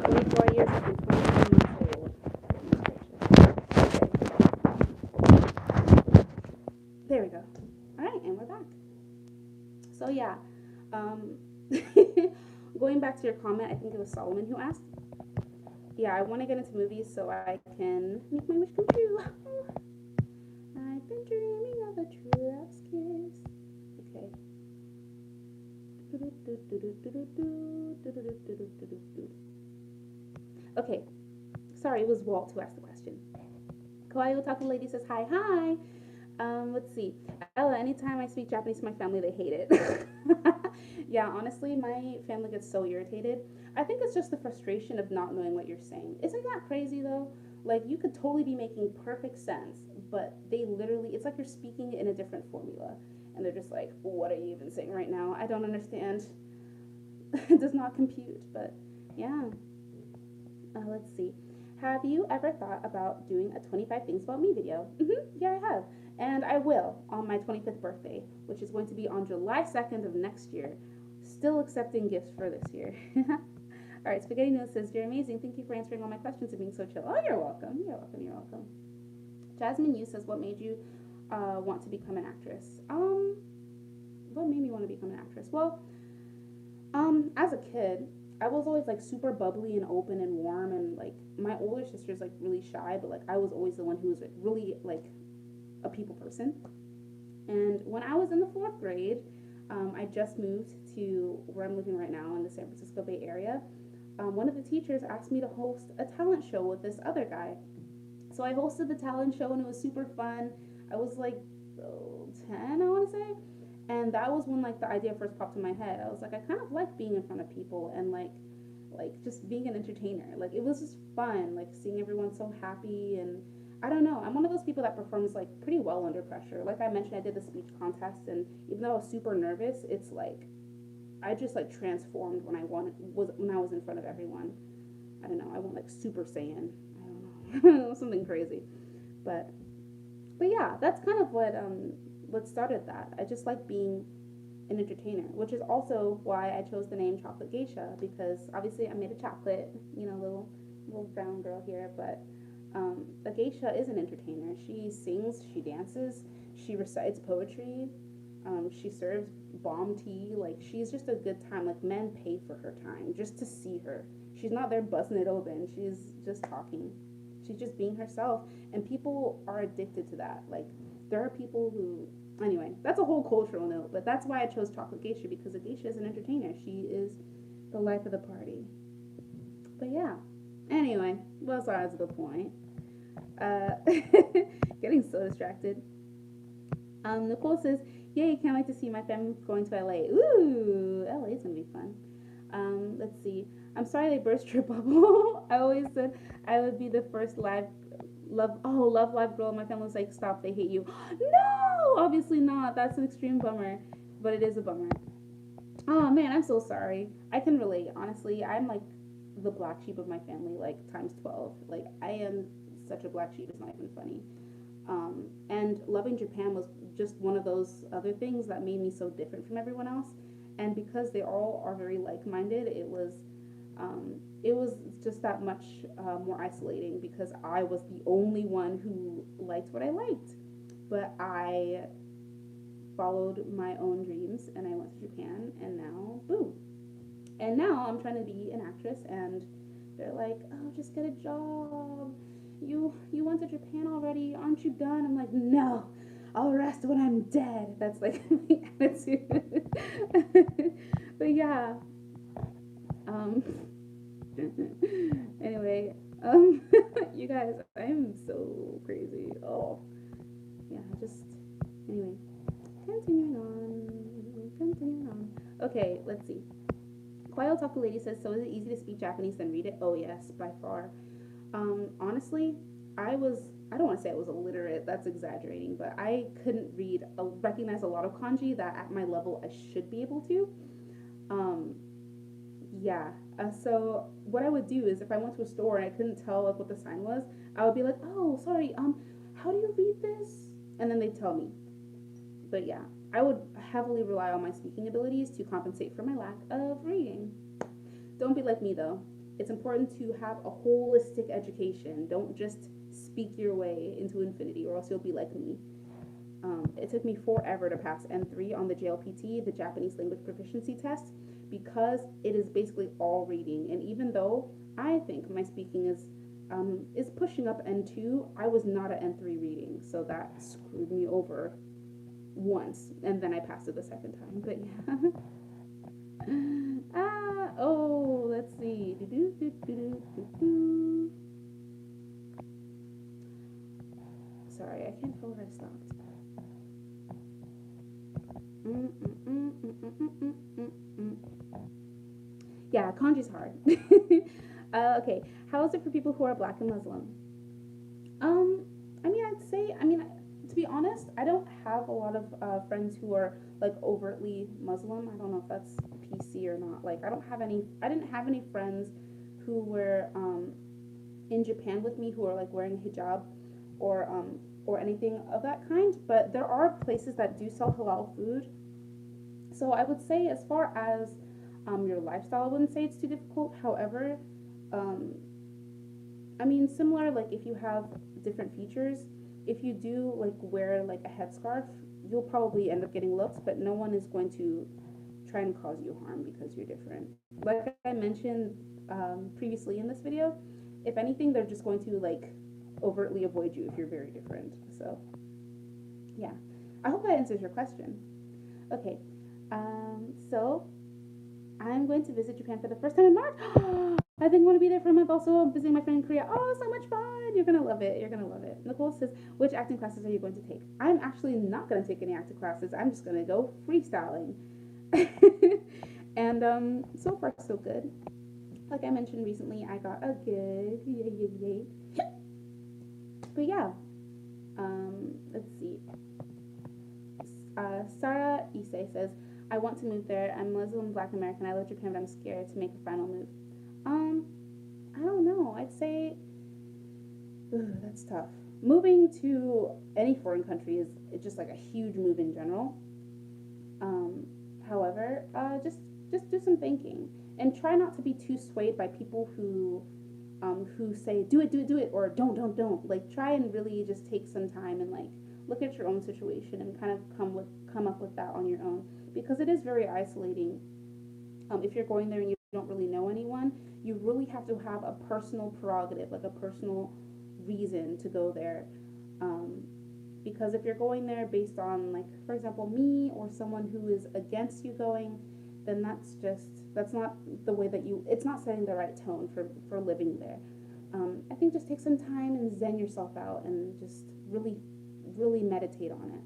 A: 24 years and 21 months old. Okay. There we go. All right, and we're back. So yeah, going back to your comment, I think it was Solomon who asked. Yeah, I want to get into movies so I can make my wish come true. I've been dreaming of a true love's kiss. Okay. Okay. Sorry, it was Walt who asked the question. Kawaii Otaku Lady says hi. Let's see. Ella, anytime I speak Japanese to my family, they hate it. Yeah, honestly, my family gets so irritated. I think it's just the frustration of not knowing what you're saying. Isn't that crazy though? Like, you could totally be making perfect sense, but they literally, it's like you're speaking in a different formula. And they're just like, what are you even saying right now? I don't understand. It does not compute, but yeah. Let's see. Have you ever thought about doing a 25 Things About Me video? Yeah, I have. And I will on my 25th birthday, which is going to be on July 2nd of next year. Still accepting gifts for this year. All right, Spaghetti Noodle says, you're amazing. Thank you for answering all my questions and being so chill. Oh, you're welcome. You're welcome. Jasmine Yu says, what made you want to become an actress? What made me want to become an actress? Well, as a kid, I was always like super bubbly and open and warm, and like my older sister's like really shy, but like I was always the one who was like really like a people person. And when I was in the 4th grade, I just moved to where I'm living right now in the San Francisco Bay Area. One of the teachers asked me to host a talent show with this other guy. So I hosted the talent show and it was super fun. I was like 10, I want to say. And that was when like the idea first popped in my head. I was like, I kind of like being in front of people and like just being an entertainer. Like it was just fun, like seeing everyone so happy. And I don't know, I'm one of those people that performs like pretty well under pressure. Like I mentioned, I did the speech contest, and even though I was super nervous, it's like I just like transformed when I was in front of everyone. I don't know, I went like super saiyan. I don't know, something crazy. But but yeah, that's kind of what started that. I just like being an entertainer, which is also why I chose the name Chocolate Geisha, because obviously I made a chocolate, little brown girl here, but a geisha is an entertainer. She sings, she dances, she recites poetry, she serves bomb tea. Like she's just a good time. Like men pay for her time just to see her. She's not there busting it open. She's just talking. She's just being herself, and people are addicted to that. Like there are people who anyway, that's a whole cultural note, but that's why I chose Chocolate Geisha, because a geisha is an entertainer. She is the life of the party. But yeah. Anyway, well, besides the point. Uh, getting so distracted. Nicole says, "Yay! Can't wait to see my family going to LA. Ooh, LA is gonna be fun." Let's see. I'm sorry they burst your bubble. I always said I would be the first love live girl. My family was like, "Stop! They hate you." No, obviously not. That's an extreme bummer, but it is a bummer. Oh man, I'm so sorry. I can relate. Honestly, I'm like the black sheep of my family, like times 12. Like I am such a black sheep. It's not even funny. And loving Japan was just one of those other things that made me so different from everyone else. And because they all are very like-minded, it was just that much more isolating, because I was the only one who liked what I liked. But I followed my own dreams and I went to Japan, and now boom. And now I'm trying to be an actress, and they're like, "Oh, just get a job. You went to Japan already? Aren't you done?" I'm like, "No, I'll rest when I'm dead." That's like my attitude. But yeah. Um. Anyway. You guys, I'm so crazy. Oh, yeah. Just anyway. Continuing on. Continuing on. Okay. Let's see. Quiet Otaku Lady says, "So is it easy to speak Japanese than read it?" Oh yes, by far. Honestly, I don't want to say I was illiterate, that's exaggerating, but I couldn't recognize a lot of kanji that at my level I should be able to. Um, yeah. So what I would do is if I went to a store and I couldn't tell like what the sign was, I would be like, "Oh, sorry, how do you read this?" And then they'd tell me. But yeah, I would heavily rely on my speaking abilities to compensate for my lack of reading. Don't be like me though. It's important to have a holistic education. Don't just speak your way into infinity, or else you'll be like me. It took me forever to pass N3 on the JLPT, the Japanese Language Proficiency Test, because it is basically all reading. And even though I think my speaking is pushing up N2, I was not at N3 reading, so that screwed me over once, and then I passed it the second time. But yeah. Oh, let's see. Sorry, I can't tell where I stopped. Yeah, kanji's hard. Okay, how is it for people who are black and Muslim? Um, I'd say, to be honest, I don't have a lot of friends who are like overtly Muslim. I don't know if that's PC or not. Like, I didn't have any friends who were in Japan with me who are like wearing hijab or or anything of that kind. But there are places that do sell halal food. So I would say, as far as your lifestyle, I wouldn't say it's too difficult. However, um, similar, like if you have different features, if you do like wear like a headscarf, you'll probably end up getting looks, but no one is going to try and cause you harm because you're different. Like I mentioned previously in this video, if anything, they're just going to like overtly avoid you if you're very different. So, yeah. I hope that answers your question. Okay. So I'm going to visit Japan for the first time in March. I think I'm gonna be there for a month. Also, I'm visiting my friend in Korea. Oh, so much fun! You're gonna love it. You're gonna love it. Nicole says, which acting classes are you going to take? I'm actually not gonna take any acting classes. I'm just gonna go freestyling. And so far so good. Like I mentioned recently, I got a gig. Yay, yay, yay. But yeah, let's see. Sarah Issei says, I want to move there. I'm Muslim, Black American. I love Japan, but I'm scared to make the final move. Um, I don't know. I'd say that's tough. Moving to any foreign country is just like a huge move in general. Um, however, just do some thinking and try not to be too swayed by people who say do it, do it, do it, or don't. Like try and really just take some time and like look at your own situation and kind of come up with that on your own because it is very isolating. If you're going there and you don't really know anyone, you really have to have a personal prerogative, like a personal reason to go there. Um, because if you're going there based on like for example me or someone who is against you going, then that's not the way that you it's not setting the right tone for living there. I think just take some time and zen yourself out and just really meditate on it,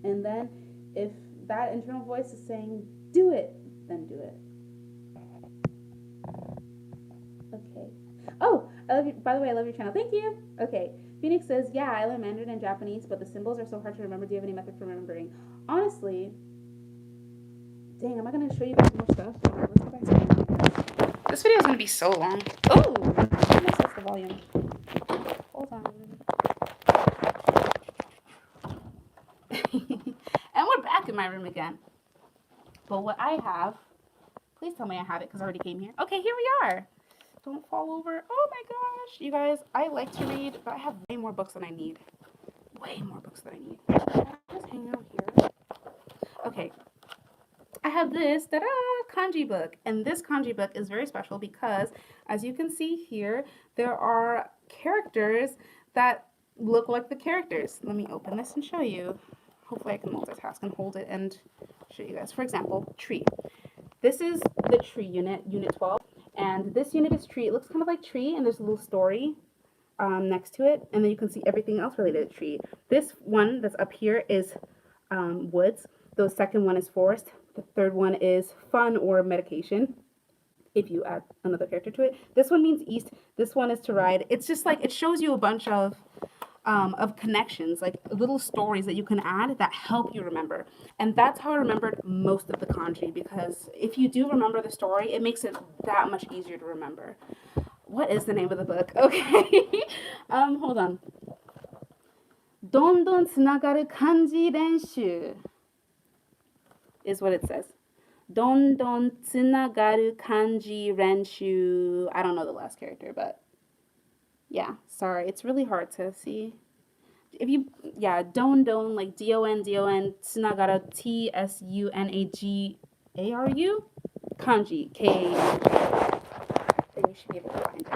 A: and then if that internal voice is saying do it, then do it. Okay. Oh, I love you. By the way, I love your channel. Thank you. Okay. Phoenix says, yeah, I learn Mandarin and Japanese, but the symbols are so hard to remember. Do you have any method for remembering? Honestly, dang, am I going to show you guys more stuff? Let's go back to the This video is going to be so long. Oh, I must the volume. Hold on. And we're back in my room again. But what I have, please tell me I have it because I already came here. Okay, here we are. Don't fall over. Oh my gosh. You guys, I like to read, but I have way more books than I need. Way more books than I need. Just hang out here. Okay. I have this kanji book. And this kanji book is very special because, as you can see here, there are characters that look like the characters. Let me open this and show you. Hopefully I can multitask and hold it and show you guys. For example, tree. This is the tree unit, unit 12. And this unit is tree. It looks kind of like tree, and there's a little story next to it. And then you can see everything else related to tree. This one that's up here is woods. The second one is forest. The third one is fun or medication, if you add another character to it. This one means east. This one is to ride. It's just like, it shows you a bunch of connections, like little stories that you can add that help you remember. And that's how I remembered most of the kanji, because if you do remember the story, it makes it that much easier to remember. What is the name of the book? Okay. Hold on. どんどんつながる漢字練習 is what it says. どんどんつながる漢字練習. I don't know the last character, but yeah, sorry. It's really hard to see. If you, yeah, don, like don, tsunagaru, tsunaгаru, kanji, k. You should be able to find it.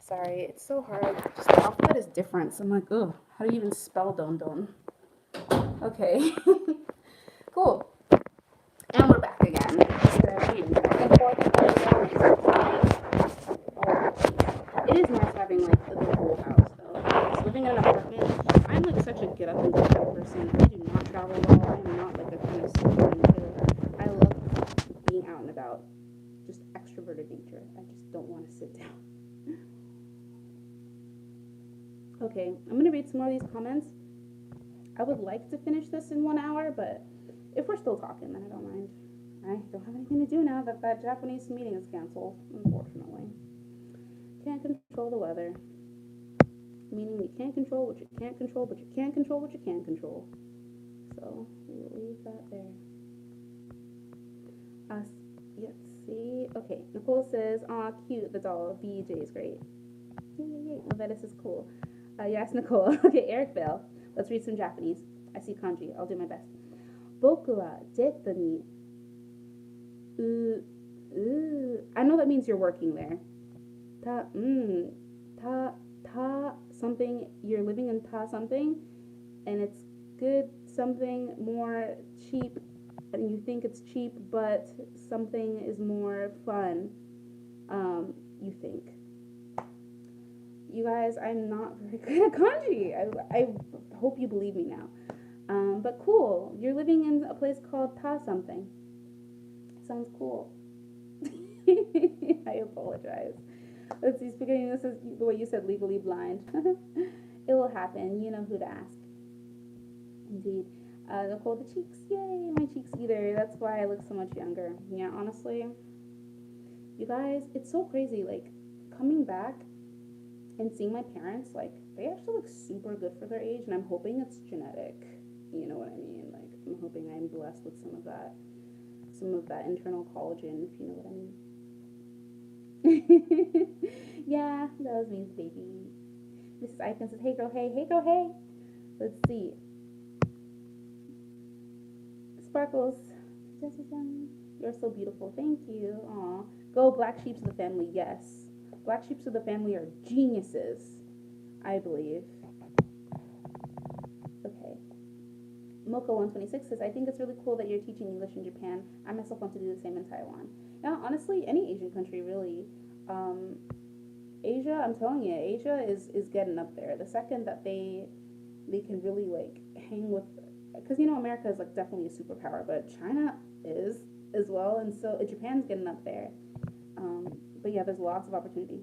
A: Sorry, it's so hard. Just the alphabet is different. So I'm like, oh, how do you even spell don? Okay, cool. And we're back again. It is nice having like the whole house though. Living in an apartment, I'm like such a get up and go type person. I do not travel well. I'm not like a kind of super. I love being out and about. Just extroverted nature. I just don't want to sit down. Okay, I'm gonna read some more of these comments. I would like to finish this in 1 hour, but if we're still talking, then I don't mind. I don't have anything to do now that that Japanese meeting is canceled, unfortunately. Can't control the weather. Meaning you can't control what you can't control, but you can't control what you can control. So we'll leave that there. Let's see. Okay, Nicole says, aw, cute, the doll. BJ is great. Yay. Levitas is cool. Yes, Nicole. Okay, Eric Bell. Let's read some Japanese. I see kanji. I'll do my best. Boku wa jet ni I know that means you're working there. Ta something, you're living in ta something, and it's good something more cheap, and you think it's cheap, but something is more fun. You think. You guys, I'm not very good at kanji. I hope you believe me now. But cool. You're living in a place called Ta something. Sounds cool. I apologize. Let's see, spaghetti, this is the way you said legally blind. It will happen. You know who to ask. Indeed. Nicole, the cheeks. Yay, my cheeks either. That's why I look so much younger. Yeah, honestly. You guys, it's so crazy. Like, coming back and seeing my parents, like, they actually look super good for their age, and I'm hoping it's genetic. You know what I mean? Like, I'm hoping I'm blessed with some of that internal collagen, if you know what I mean. Yeah, that was me, baby. Mrs. Icon says, hey girl, hey, hey girl, hey. Let's see. Sparkles. You're so beautiful. Thank you. Aw. Go Black Sheeps of the family. Yes. Black Sheeps of the family are geniuses, I believe. Okay. Mocha126 says, I think it's really cool that you're teaching English in Japan. I myself want to do the same in Taiwan. Now, honestly, any Asian country, really. Um, Asia, I'm telling you, Asia is getting up there. The second that they can really like hang with, because you know America is like definitely a superpower, but China is as well, and so Japan's getting up there. But yeah, there's lots of opportunity.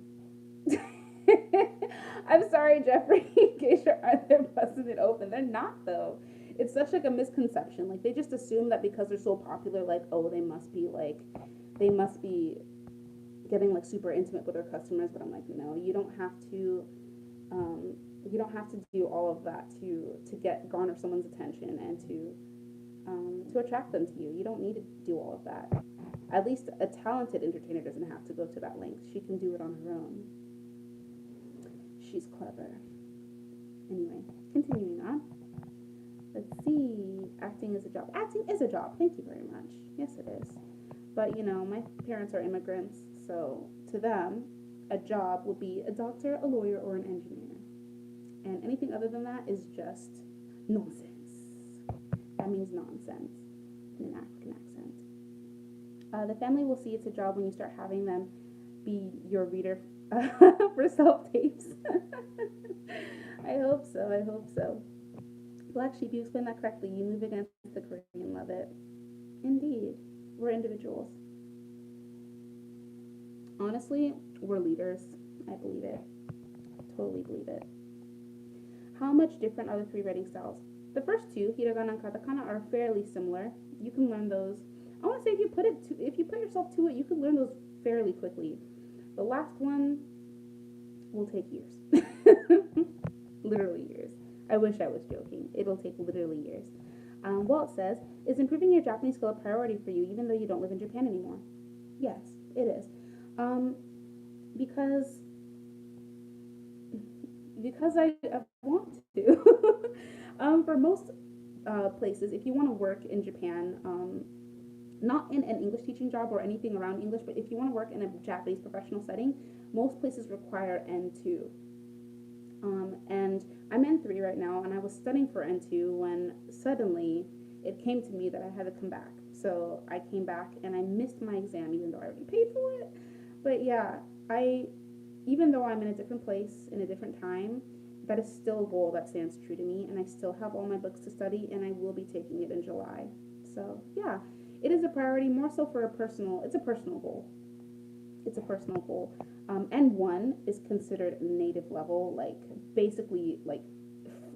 A: I'm sorry, Jeffrey. Geisha are they busting it open? They're not though. It's such like a misconception. Like they just assume that because they're so popular, like oh they must be getting like super intimate with their customers. But I'm like no, you don't have to. You don't have to do all of that to get garner someone's attention and to attract them to you. You don't need to do all of that. At least a talented entertainer doesn't have to go to that length. She can do it on her own. She's clever. Anyway, continuing on. Let's see. Acting is a job. Acting is a job. Thank you very much. Yes, it is. But you know, my parents are immigrants, so to them, a job would be a doctor, a lawyer, or an engineer. And anything other than that is just nonsense. That means nonsense in an African accent. The family will see it's a job when you start having them be your reader for self tapes. I hope so. I hope so. Black Sheep, you explained that correctly. You move against the Korean. Love it. Indeed. We're individuals. Honestly, we're leaders. I believe it. Totally believe it. How much different are the three writing styles? The first two, hiragana and katakana, are fairly similar. You can learn those. I want to say if you put yourself to it, you can learn those fairly quickly. The last one will take years. Literally years. I wish I was joking. It'll take literally years. Walt says, is improving your Japanese skill a priority for you even though you don't live in Japan anymore? Yes, it is. Because I want to. For most places, if you want to work in Japan, not in an English teaching job or anything around English, but if you want to work in a Japanese professional setting, most places require N2. And I'm N3 right now, and I was studying for N2 when suddenly it came to me that I had to come back. So I came back and I missed my exam even though I already paid for it. But yeah, even though I'm in a different place, in a different time, that is still a goal that stands true to me, and I still have all my books to study, and I will be taking it in July. So yeah, it is a priority, more so for it's a personal goal. It's a personal goal. N1 is considered native level, like basically like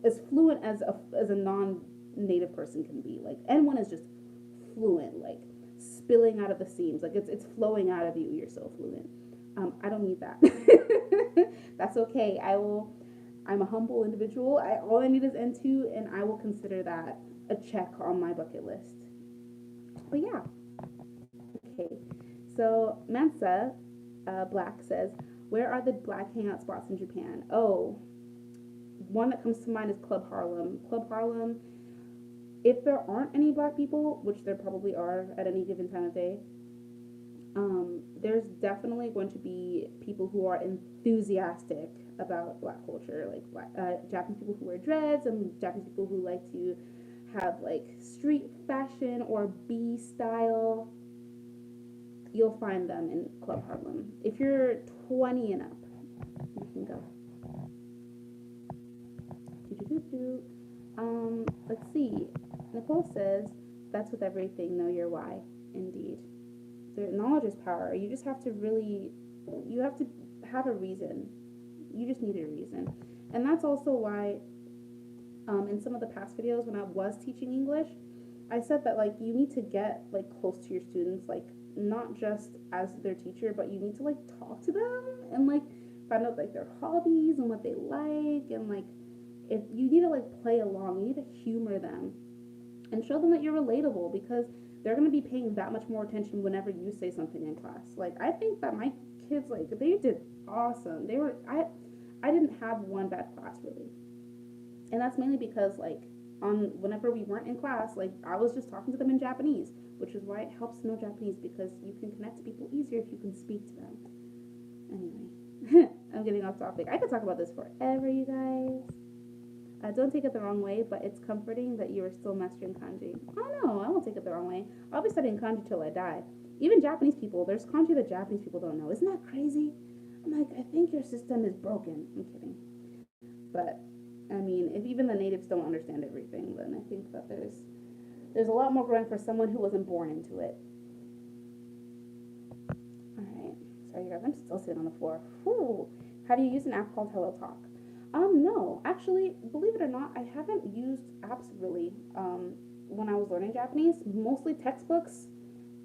A: as fluent as a non-native person can be. Like N1 is just fluent, like spilling out of the seams, like it's flowing out of you. You're so fluent. I don't need that. That's okay. I'm a humble individual. All I need is N2, and I will consider that a check on my bucket list. But yeah. Okay. So Mansa Black says, where are the black hangout spots in Japan? Oh, one that comes to mind is Club Harlem. Club Harlem, if there aren't any black people, which there probably are at any given time of day, there's definitely going to be people who are enthusiastic about black culture, like Japanese people who wear dreads and Japanese people who like to have like street fashion or B style. you'll find them in Club Harlem. If you're 20 and up, you can go. Let's see. Nicole says, that's with everything, know your why. Indeed. The knowledge is power. You just have to you have to have a reason. You just need a reason. And that's also why, in some of the past videos when I was teaching English, I said that, like, you need to get, like, close to your students, like, not just as their teacher, but you need to, like, talk to them and, like, find out, like, their hobbies and what they like, and, like, if you need to, like, play along, you need to humor them and show them that you're relatable, because they're going to be paying that much more attention whenever you say something in class. Like, I think that my kids, like, they did awesome. I didn't have one bad class, really. And that's mainly because, like, whenever we weren't in class, like, I was just talking to them in Japanese, which is why it helps to know Japanese, because you can connect to people easier if you can speak to them. Anyway, I'm getting off topic. I could talk about this forever, you guys. Don't take it the wrong way, but it's comforting that you are still mastering kanji. Oh no, I won't take it the wrong way. I'll be studying kanji till I die. Even Japanese people, there's kanji that Japanese people don't know. Isn't that crazy? I'm like, I think your system is broken. I'm kidding. But, I mean, if even the natives don't understand everything, then I think that there's a lot more growing for someone who wasn't born into it. Alright. Sorry, you guys. I'm still sitting on the floor. Whew. Have you used an app called Hello Talk? No. Actually, believe it or not, I haven't used apps really when I was learning Japanese. Mostly textbooks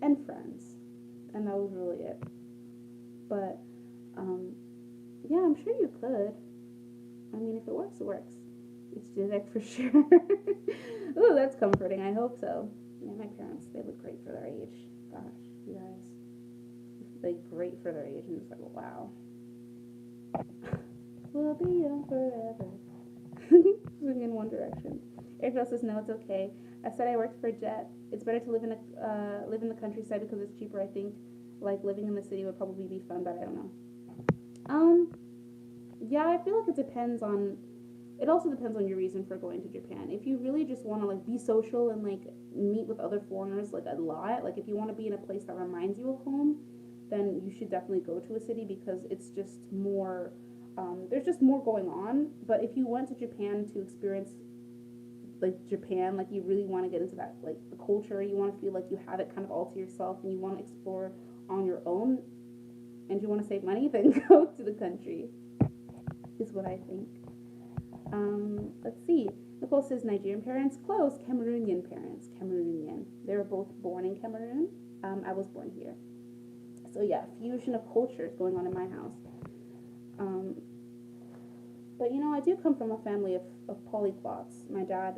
A: and friends. And that was really it. But, yeah, I'm sure you could. I mean, if it works, it works. It's genetic for sure. Ooh, that's comforting. I hope so. Yeah, my parents, they look great for their age. Gosh, you guys. They great for their age. And it's like, wow. We'll be young forever. Swing in one direction. Eric says, no, it's okay. I said I worked for Jet. It's better to live in the countryside because it's cheaper, I think. Like, living in the city would probably be fun, but I don't know. Yeah, I feel like it also depends on your reason for going to Japan. If you really just want to, like, be social and, like, meet with other foreigners, like, a lot, like, if you want to be in a place that reminds you of home, then you should definitely go to a city, because it's just more, there's just more going on. But if you went to Japan to experience, like, Japan, like, you really want to get into that, like, the culture, you want to feel like you have it kind of all to yourself, and you want to explore on your own, and you want to save money, then go to the country, is what I think. Let's see. Nicole says Nigerian parents. Close. Cameroonian parents. Cameroonian. They were both born in Cameroon. I was born here. So yeah, fusion of cultures going on in my house. But you know, I do come from a family of polyglots. My dad,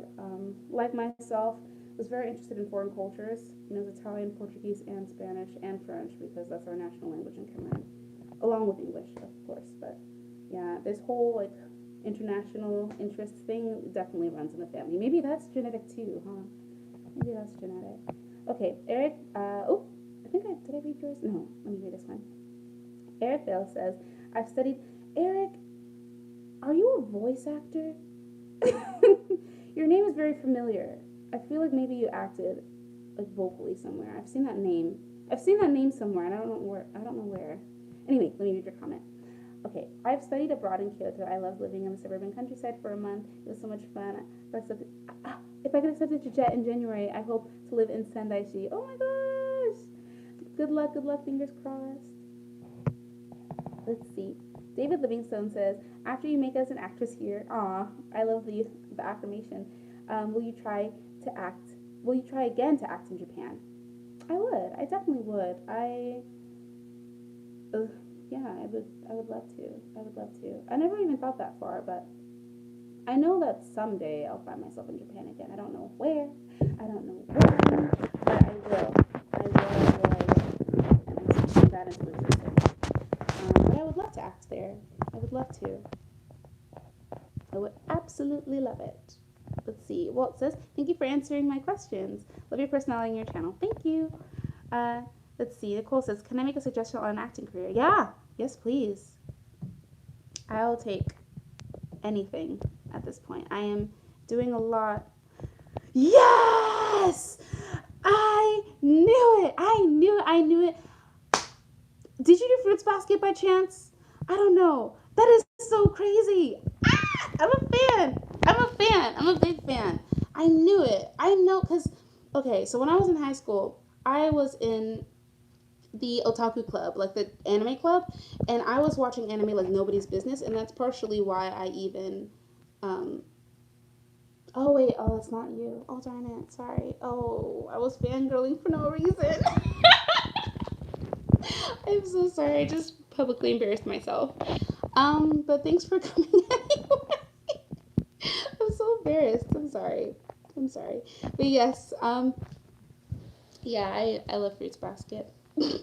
A: like myself, was very interested in foreign cultures. He knows Italian, Portuguese, and Spanish, and French, because that's our national language in Cameroon, along with English, of course. But yeah, this whole, like, international interest thing definitely runs in the family. Maybe that's genetic too, huh? Maybe that's genetic. Okay, Eric, did I read yours? No, let me read this one. Eric Bell says, I've studied, Eric, are you a voice actor? Your name is very familiar. I feel like maybe you acted, like, vocally somewhere. I've seen that name somewhere, and I don't know where. Anyway, let me read your comment. Okay, I've studied abroad in Kyoto. I loved living in the suburban countryside for a month. It was so much fun. If I get accepted to JET in January, I hope to live in Sendaishi. Oh my gosh! Good luck, fingers crossed. Let's see. David Livingstone says, after you make us an actress here, I love the affirmation. Will you try again to act in Japan? I would. I definitely would. Yeah, I would love to. I never even thought that far, but I know that someday I'll find myself in Japan again. I don't know where, but I will. And I'm speaking that into existence. But I would love to act there. I would love to. I would absolutely love it. Let's see. Well, it says, thank you for answering my questions. Love your personality and your channel. Thank you. Let's see. Nicole says, can I make a suggestion on an acting career? Yeah. Yes, please. I'll take anything at this point. I am doing a lot. Yes! I knew it. Did you do Fruits Basket by chance? I don't know. That is so crazy. Ah, I'm a fan. I'm a fan. I'm a big fan. I knew it. I know because, okay, so when I was in high school, I was in the otaku club, like the anime club, and I was watching anime like nobody's business, and that's partially why I even, um, oh wait, oh that's not you. Oh darn it, sorry. Oh, I was fangirling for no reason. I'm so sorry. I just publicly embarrassed myself. But thanks for coming anyway. I'm so embarrassed. I'm sorry. I'm sorry. But yes, yeah, I love Fruits Basket. You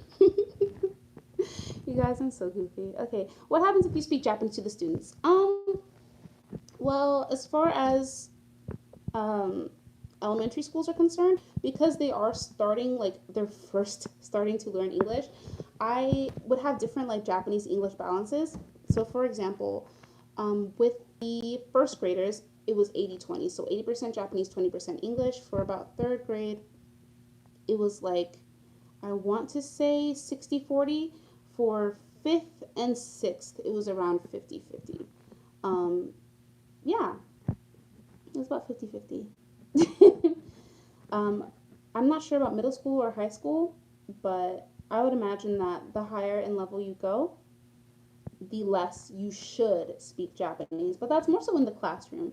A: guys, I'm so goofy. Okay, what happens if you speak Japanese to the students? Well, as far as um, elementary schools are concerned, because they are starting like they're first starting to learn English, I would have different like Japanese English balances. So, for example, with the first graders, it was 80-20. So 80% Japanese, 20% English. For about third grade, it was like, I want to say 60-40. For fifth and sixth, it was around 50-50. Um, yeah, it was about 50-50. um, I'm not sure about middle school or high school, but I would imagine that the higher in level you go, the less you should speak Japanese. But that's more so in the classroom.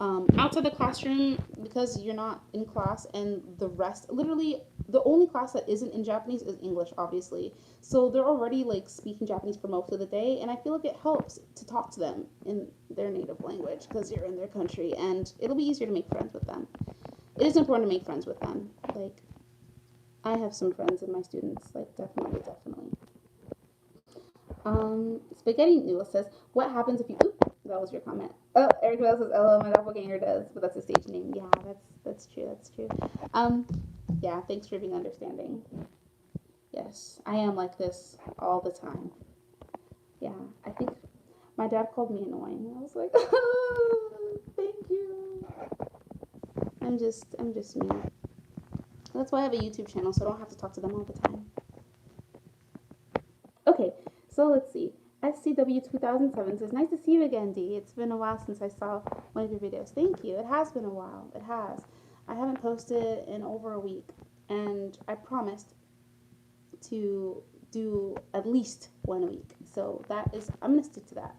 A: Outside the classroom, because you're not in class, and the rest, literally, the only class that isn't in Japanese is English, obviously. So they're already like speaking Japanese for most of the day, and I feel like it helps to talk to them in their native language because you're in their country, and it'll be easier to make friends with them. It is important to make friends with them. Like, I have some friends in my students, like, definitely, definitely. Spaghetti Noodle says, "What happens if you?" Oop, that was your comment. Oh, Eric Bell says, "LO, my doppelganger does," but that's a stage name. Yeah, that's true. That's true. Um, yeah. Thanks for being understanding. Yes, I am like this all the time. Yeah, I think my dad called me annoying. I was like, oh, "Thank you." I'm just me. That's why I have a YouTube channel, so I don't have to talk to them all the time. Okay, so let's see. SCW 2007 says, "Nice to see you again, D. It's been a while since I saw one of your videos." Thank you. It has been a while. It has. I haven't posted in over a week, and I promised to do at least one a week. So that is, I'm gonna stick to that.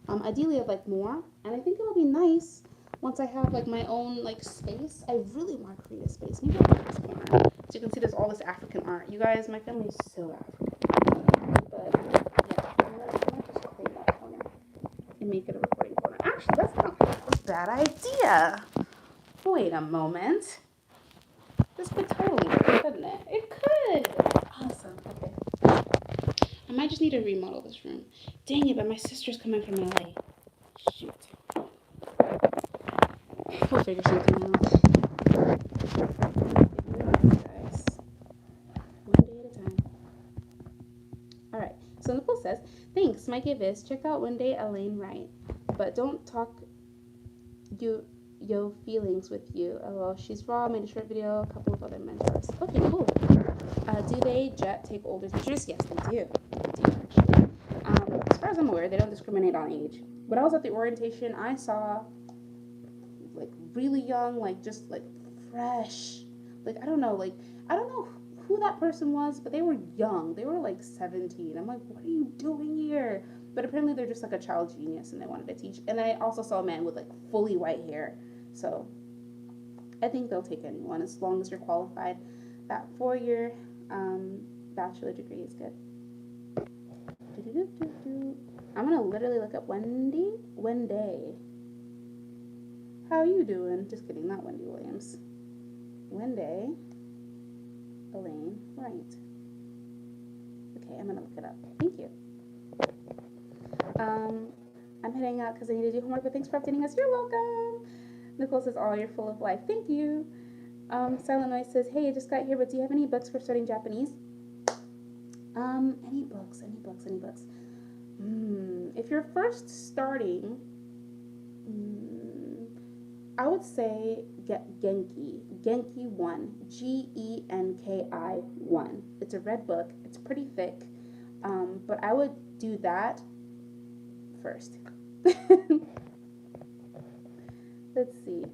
A: Ideally, I'd like more, and I think it'll be nice once I have like my own like space. I really want to create a space. Maybe I'll put this corner, so you can see there's all this African art. You guys, my family is so African, but yeah, I'm gonna just clean that corner and make it a recording corner. Actually, that's not a bad idea. Wait a moment. This could totally work, couldn't it? It could. Awesome. Okay. I might just need to remodel this room. Dang it, but my sister's coming from LA. Shoot. We'll figure something out. Guys. One day at a time. Alright, so Nicole says, "Thanks, Mikey Viz. Check out One Day Elaine Wright. But don't talk yo feelings with you. LOL. She's raw, made a short video, a couple of other mentors." Okay, cool. Do they jet take older teachers? Yes, they do. They do, actually. As far as I'm aware, they don't discriminate on age. When I was at the orientation, I saw like really young, like just like fresh, like I don't know who that person was, but they were young. They were like 17. I'm like, what are you doing here? But apparently they're just like a child genius and they wanted to teach. And I also saw a man with like fully white hair. So I think they'll take anyone as long as you're qualified. That 4-year bachelor degree is good. I'm gonna literally look up Wendy. How are you doing? Just kidding, not Wendy Williams. Wendy Elaine Wright. Okay, I'm gonna look it up. Thank you. I'm heading out because I need to do homework, but thanks for updating us. You're welcome. Nicole says, "Oh, you're full of life." Thank you. Silent Noise says, "Hey, I just got here, but do you have any books for studying Japanese?" Any books? If you're first starting, I would say get Genki 1, Genki 1. It's a red book. It's pretty thick. But I would do that first. Let's see.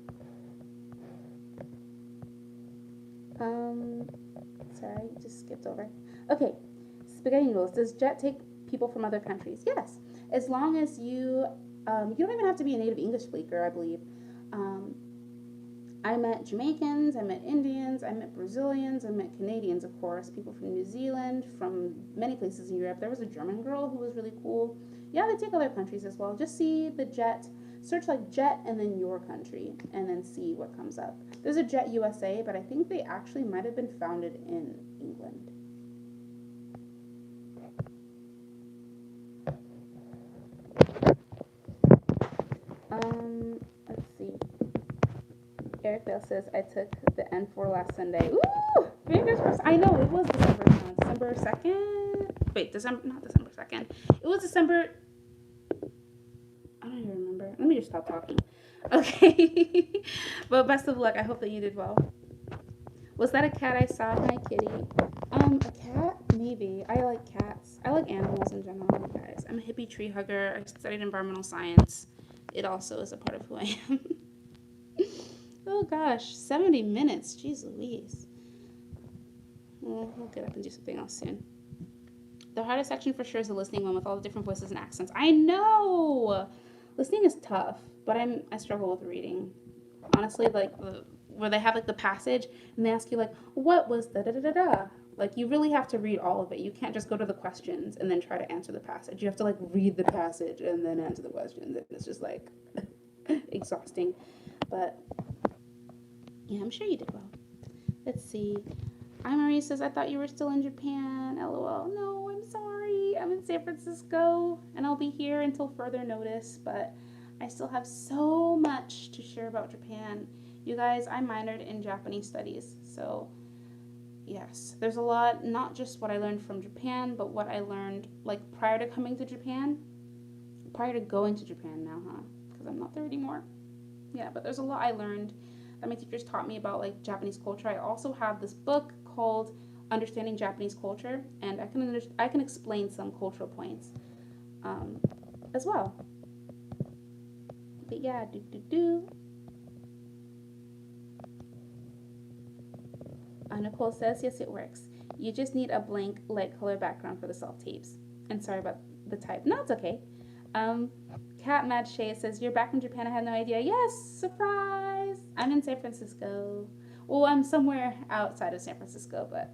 A: Sorry, just skipped over. Okay, spaghetti noodles. Does Jet take people from other countries? Yes, as long as you don't even have to be a native English speaker, I believe. Um, I met Jamaicans, I met Indians, I met Brazilians, I met Canadians, of course, people from New Zealand, from many places in Europe. There was a German girl who was really cool. Yeah, they take other countries as well. Just see the Jet, search like Jet and then your country, and then see what comes up. There's a Jet USA, but I think they actually might have been founded in England. Let's see. Eric Dale says, I took the N4 last Sunday. Ooh! Fingers crossed. I know, it was December 2nd. Wait, not December 2nd. It was December. I don't even remember. Let me just stop talking. Okay. But best of luck. I hope that you did well. Was that a cat I saw? Hi, kitty. A cat? Maybe. I like cats. I like animals in general, guys. I'm a hippie tree hugger. I studied environmental science. It also is a part of who I am. Oh gosh, 70 minutes. Jeez Louise. We'll get up and do something else soon. The hardest section for sure is the listening one with all the different voices and accents. I know! Listening is tough, but I struggle with reading. Honestly, like where they have like the passage and they ask you like, what was da da da da da? Like you really have to read all of it. You can't just go to the questions and then try to answer the passage. You have to like read the passage and then answer the questions. And it's just like exhausting. But yeah, I'm sure you did well. Let's see. Marie says, I thought you were still in Japan. LOL. No, I'm sorry. I'm in San Francisco and I'll be here until further notice, but I still have so much to share about Japan. You guys, I minored in Japanese studies, so yes, there's a lot, not just what I learned from Japan, but what I learned like prior to coming to Japan, prior to going to Japan now, because I'm not there anymore. Yeah, but there's a lot I learned that my teachers taught me about like Japanese culture. I also have this book called Understanding Japanese Culture, and I can explain some cultural points as well. But yeah, Nicole says, yes, it works. You just need a blank light color background for the self-tapes. And sorry about the type. No, it's okay. Cat Mad Shay says, you're back from Japan. I had no idea. Yes, surprise. I'm in San Francisco. Well, I'm somewhere outside of San Francisco, but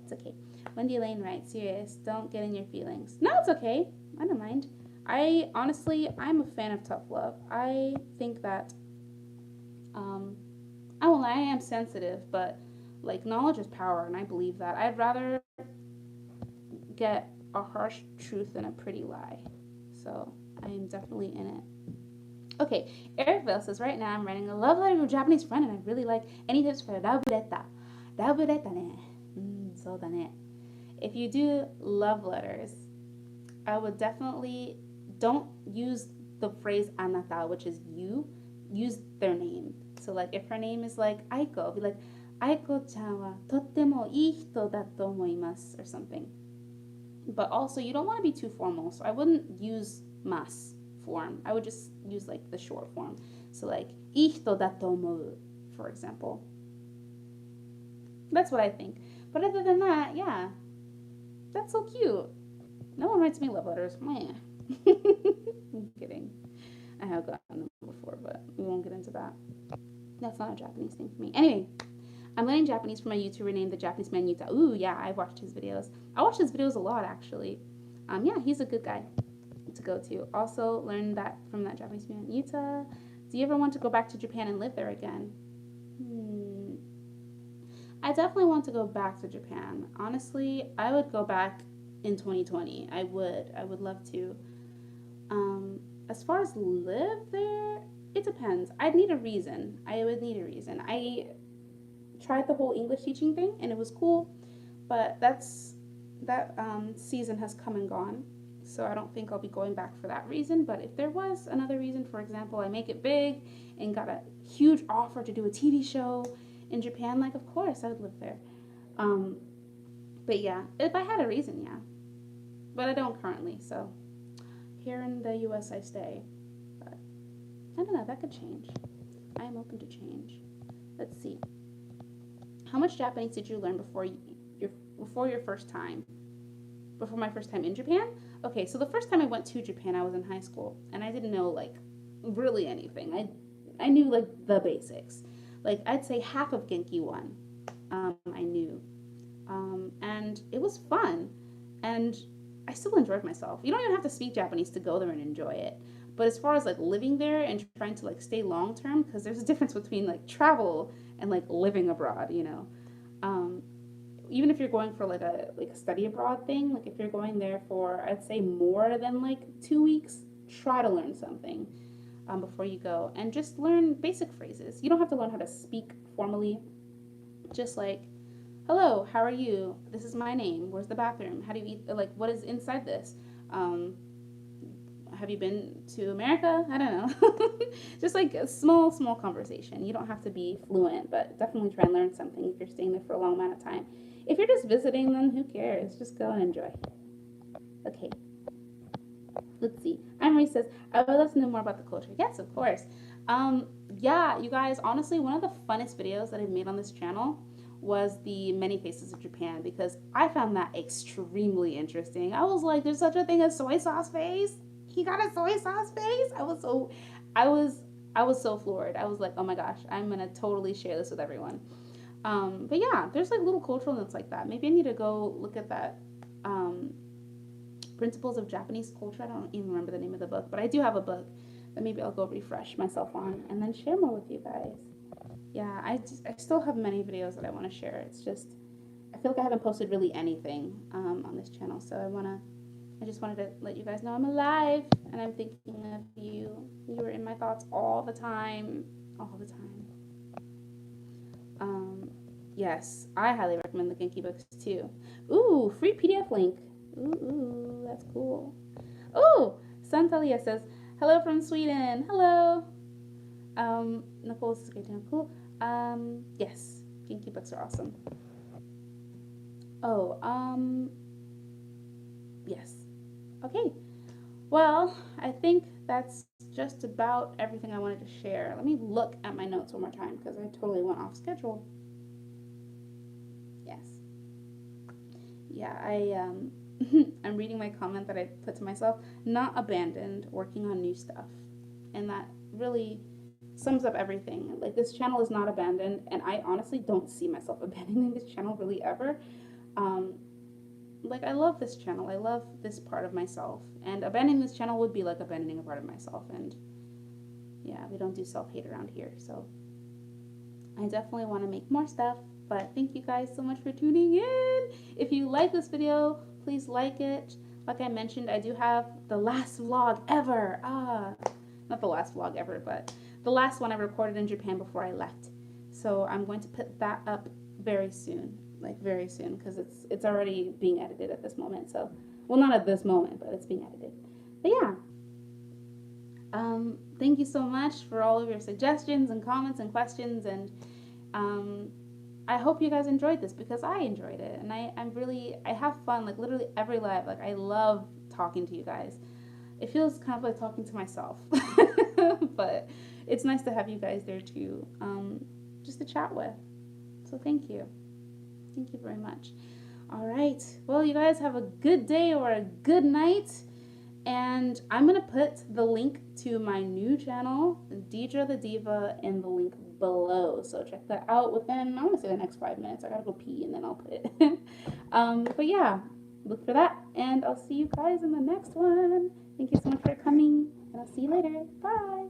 A: it's okay. Wendy Lane writes, serious, don't get in your feelings. No, it's okay. I don't mind. I'm a fan of tough love. I think that, I am sensitive, but like knowledge is power, and I believe that. I'd rather get a harsh truth than a pretty lie. So I am definitely in it. Okay, Eric Vale says, right now I'm writing a love letter to a Japanese friend, and I really like any tips for rabureta. Rabureta ne. So dane. If you do love letters, I would definitely don't use the phrase anata, which is you. Use their name. So like if her name is like Aiko, be like, Aiko-chan wa totemo ii hito da to omoimasu or something. But also you don't want to be too formal, so I wouldn't use mas form. I would just use like the short form. So like ii hito da to omou, for example. That's what I think. But other than that, yeah. That's so cute. No one writes me love letters. Meh. I'm kidding. I have gotten them before, but we won't get into that. That's not a Japanese thing for me. Anyway, I'm learning Japanese from a YouTuber named the Japanese Man Yuta. Ooh, yeah, I've watched his videos. I watch his videos a lot, actually. Yeah, he's a good guy to go to. Also, learned that from that Japanese Man Yuta. Do you ever want to go back to Japan and live there again? I definitely want to go back to Japan. Honestly, I would go back in 2020. I would love to. As far as live there, it depends. I'd need a reason. I would need a reason. I tried the whole English teaching thing and it was cool, but that season has come and gone. So I don't think I'll be going back for that reason. But if there was another reason, for example, I make it big and got a huge offer to do a TV show in Japan, like of course I would live there. But yeah, if I had a reason, yeah. but I don't currently. So here in the U.S. I stay. But I don't know. That could change. I am open to change. Let's see. How much Japanese did you learn before your first time? Before my first time in Japan? Okay, so the first time I went to Japan, I was in high school, and I didn't know like really anything. I knew like the basics. Like I'd say half of Genki one, I knew, and it was fun, and I still enjoyed myself. You don't even have to speak Japanese to go there and enjoy it. But as far as like living there and trying to like stay long term, because there's a difference between like travel and like living abroad, you know. Um, Even if you're going for like a study abroad thing, like if you're going there for I'd say more than like 2 weeks, try to learn something before you go, and just learn basic phrases. You don't have to learn how to speak formally. Just like, hello, how are you? This is my name. Where's the bathroom? How do you eat? Like, what is inside this? Um, have you been to America? I don't know. Just like a small conversation. You don't have to be fluent, but definitely try and learn something if you're staying there for a long amount of time. If you're just visiting, then who cares? Just go and enjoy. Okay. Let's see. Anne-Marie says, I would love to know more about the culture. Yes, of course. Yeah, you guys, honestly, one of the funnest videos that I've made on this channel was the many faces of Japan, because I found that extremely interesting. I was like, there's such a thing as soy sauce face? He got a soy sauce face? I was so floored. I was like, oh my gosh, I'm gonna totally share this with everyone. But yeah, there's like little cultural notes like that. Maybe I need to go look at that. Principles of Japanese Culture. I don't even remember the name of the book, but I do have a book that maybe I'll go refresh myself on and then share more with you guys. Yeah, I still have many videos that I want to share. It's just I feel like I haven't posted really anything on this channel, so I just wanted to let you guys know I'm alive and I'm thinking of you. You are in my thoughts all the time, all the time. Yes, I highly recommend the Genki books too. Ooh, free PDF link. Ooh, that's cool. Ooh, Santalia says, hello from Sweden. Hello. Nicole, this is great to know. Cool. Yes, Genki books are awesome. Oh, yes. Okay. Well, I think that's just about everything I wanted to share. Let me look at my notes one more time because I totally went off schedule. Yes. Yeah, I'm reading my comment that I put to myself, not abandoned, working on new stuff. And that really sums up everything. Like, this channel is not abandoned, and I honestly don't see myself abandoning this channel really ever. Like, I love this channel. I love this part of myself. And abandoning this channel would be like abandoning a part of myself. And yeah, we don't do self-hate around here. So I definitely want to make more stuff. But thank you guys so much for tuning in. If you like this video, please like it. Like I mentioned, I do have the last vlog ever. Not the last vlog ever, but the last one I recorded in Japan before I left. So I'm going to put that up very soon. Like very soon, because it's already being edited at this moment. So, well, not at this moment, but it's being edited. But yeah, thank you so much for all of your suggestions and comments and questions, and I hope you guys enjoyed this, because I enjoyed it, and I have fun, like literally every live. Like, I love talking to you guys. It feels kind of like talking to myself, but it's nice to have you guys there too, just to chat with. So thank you. Thank you very much. All right. Well, you guys have a good day or a good night. And I'm going to put the link to my new channel, Dedra The Diva, in the link below. So check that out within, I want to say, the next 5 minutes. I got to go pee and then I'll put it. But yeah, look for that. And I'll see you guys in the next one. Thank you so much for coming. And I'll see you later. Bye.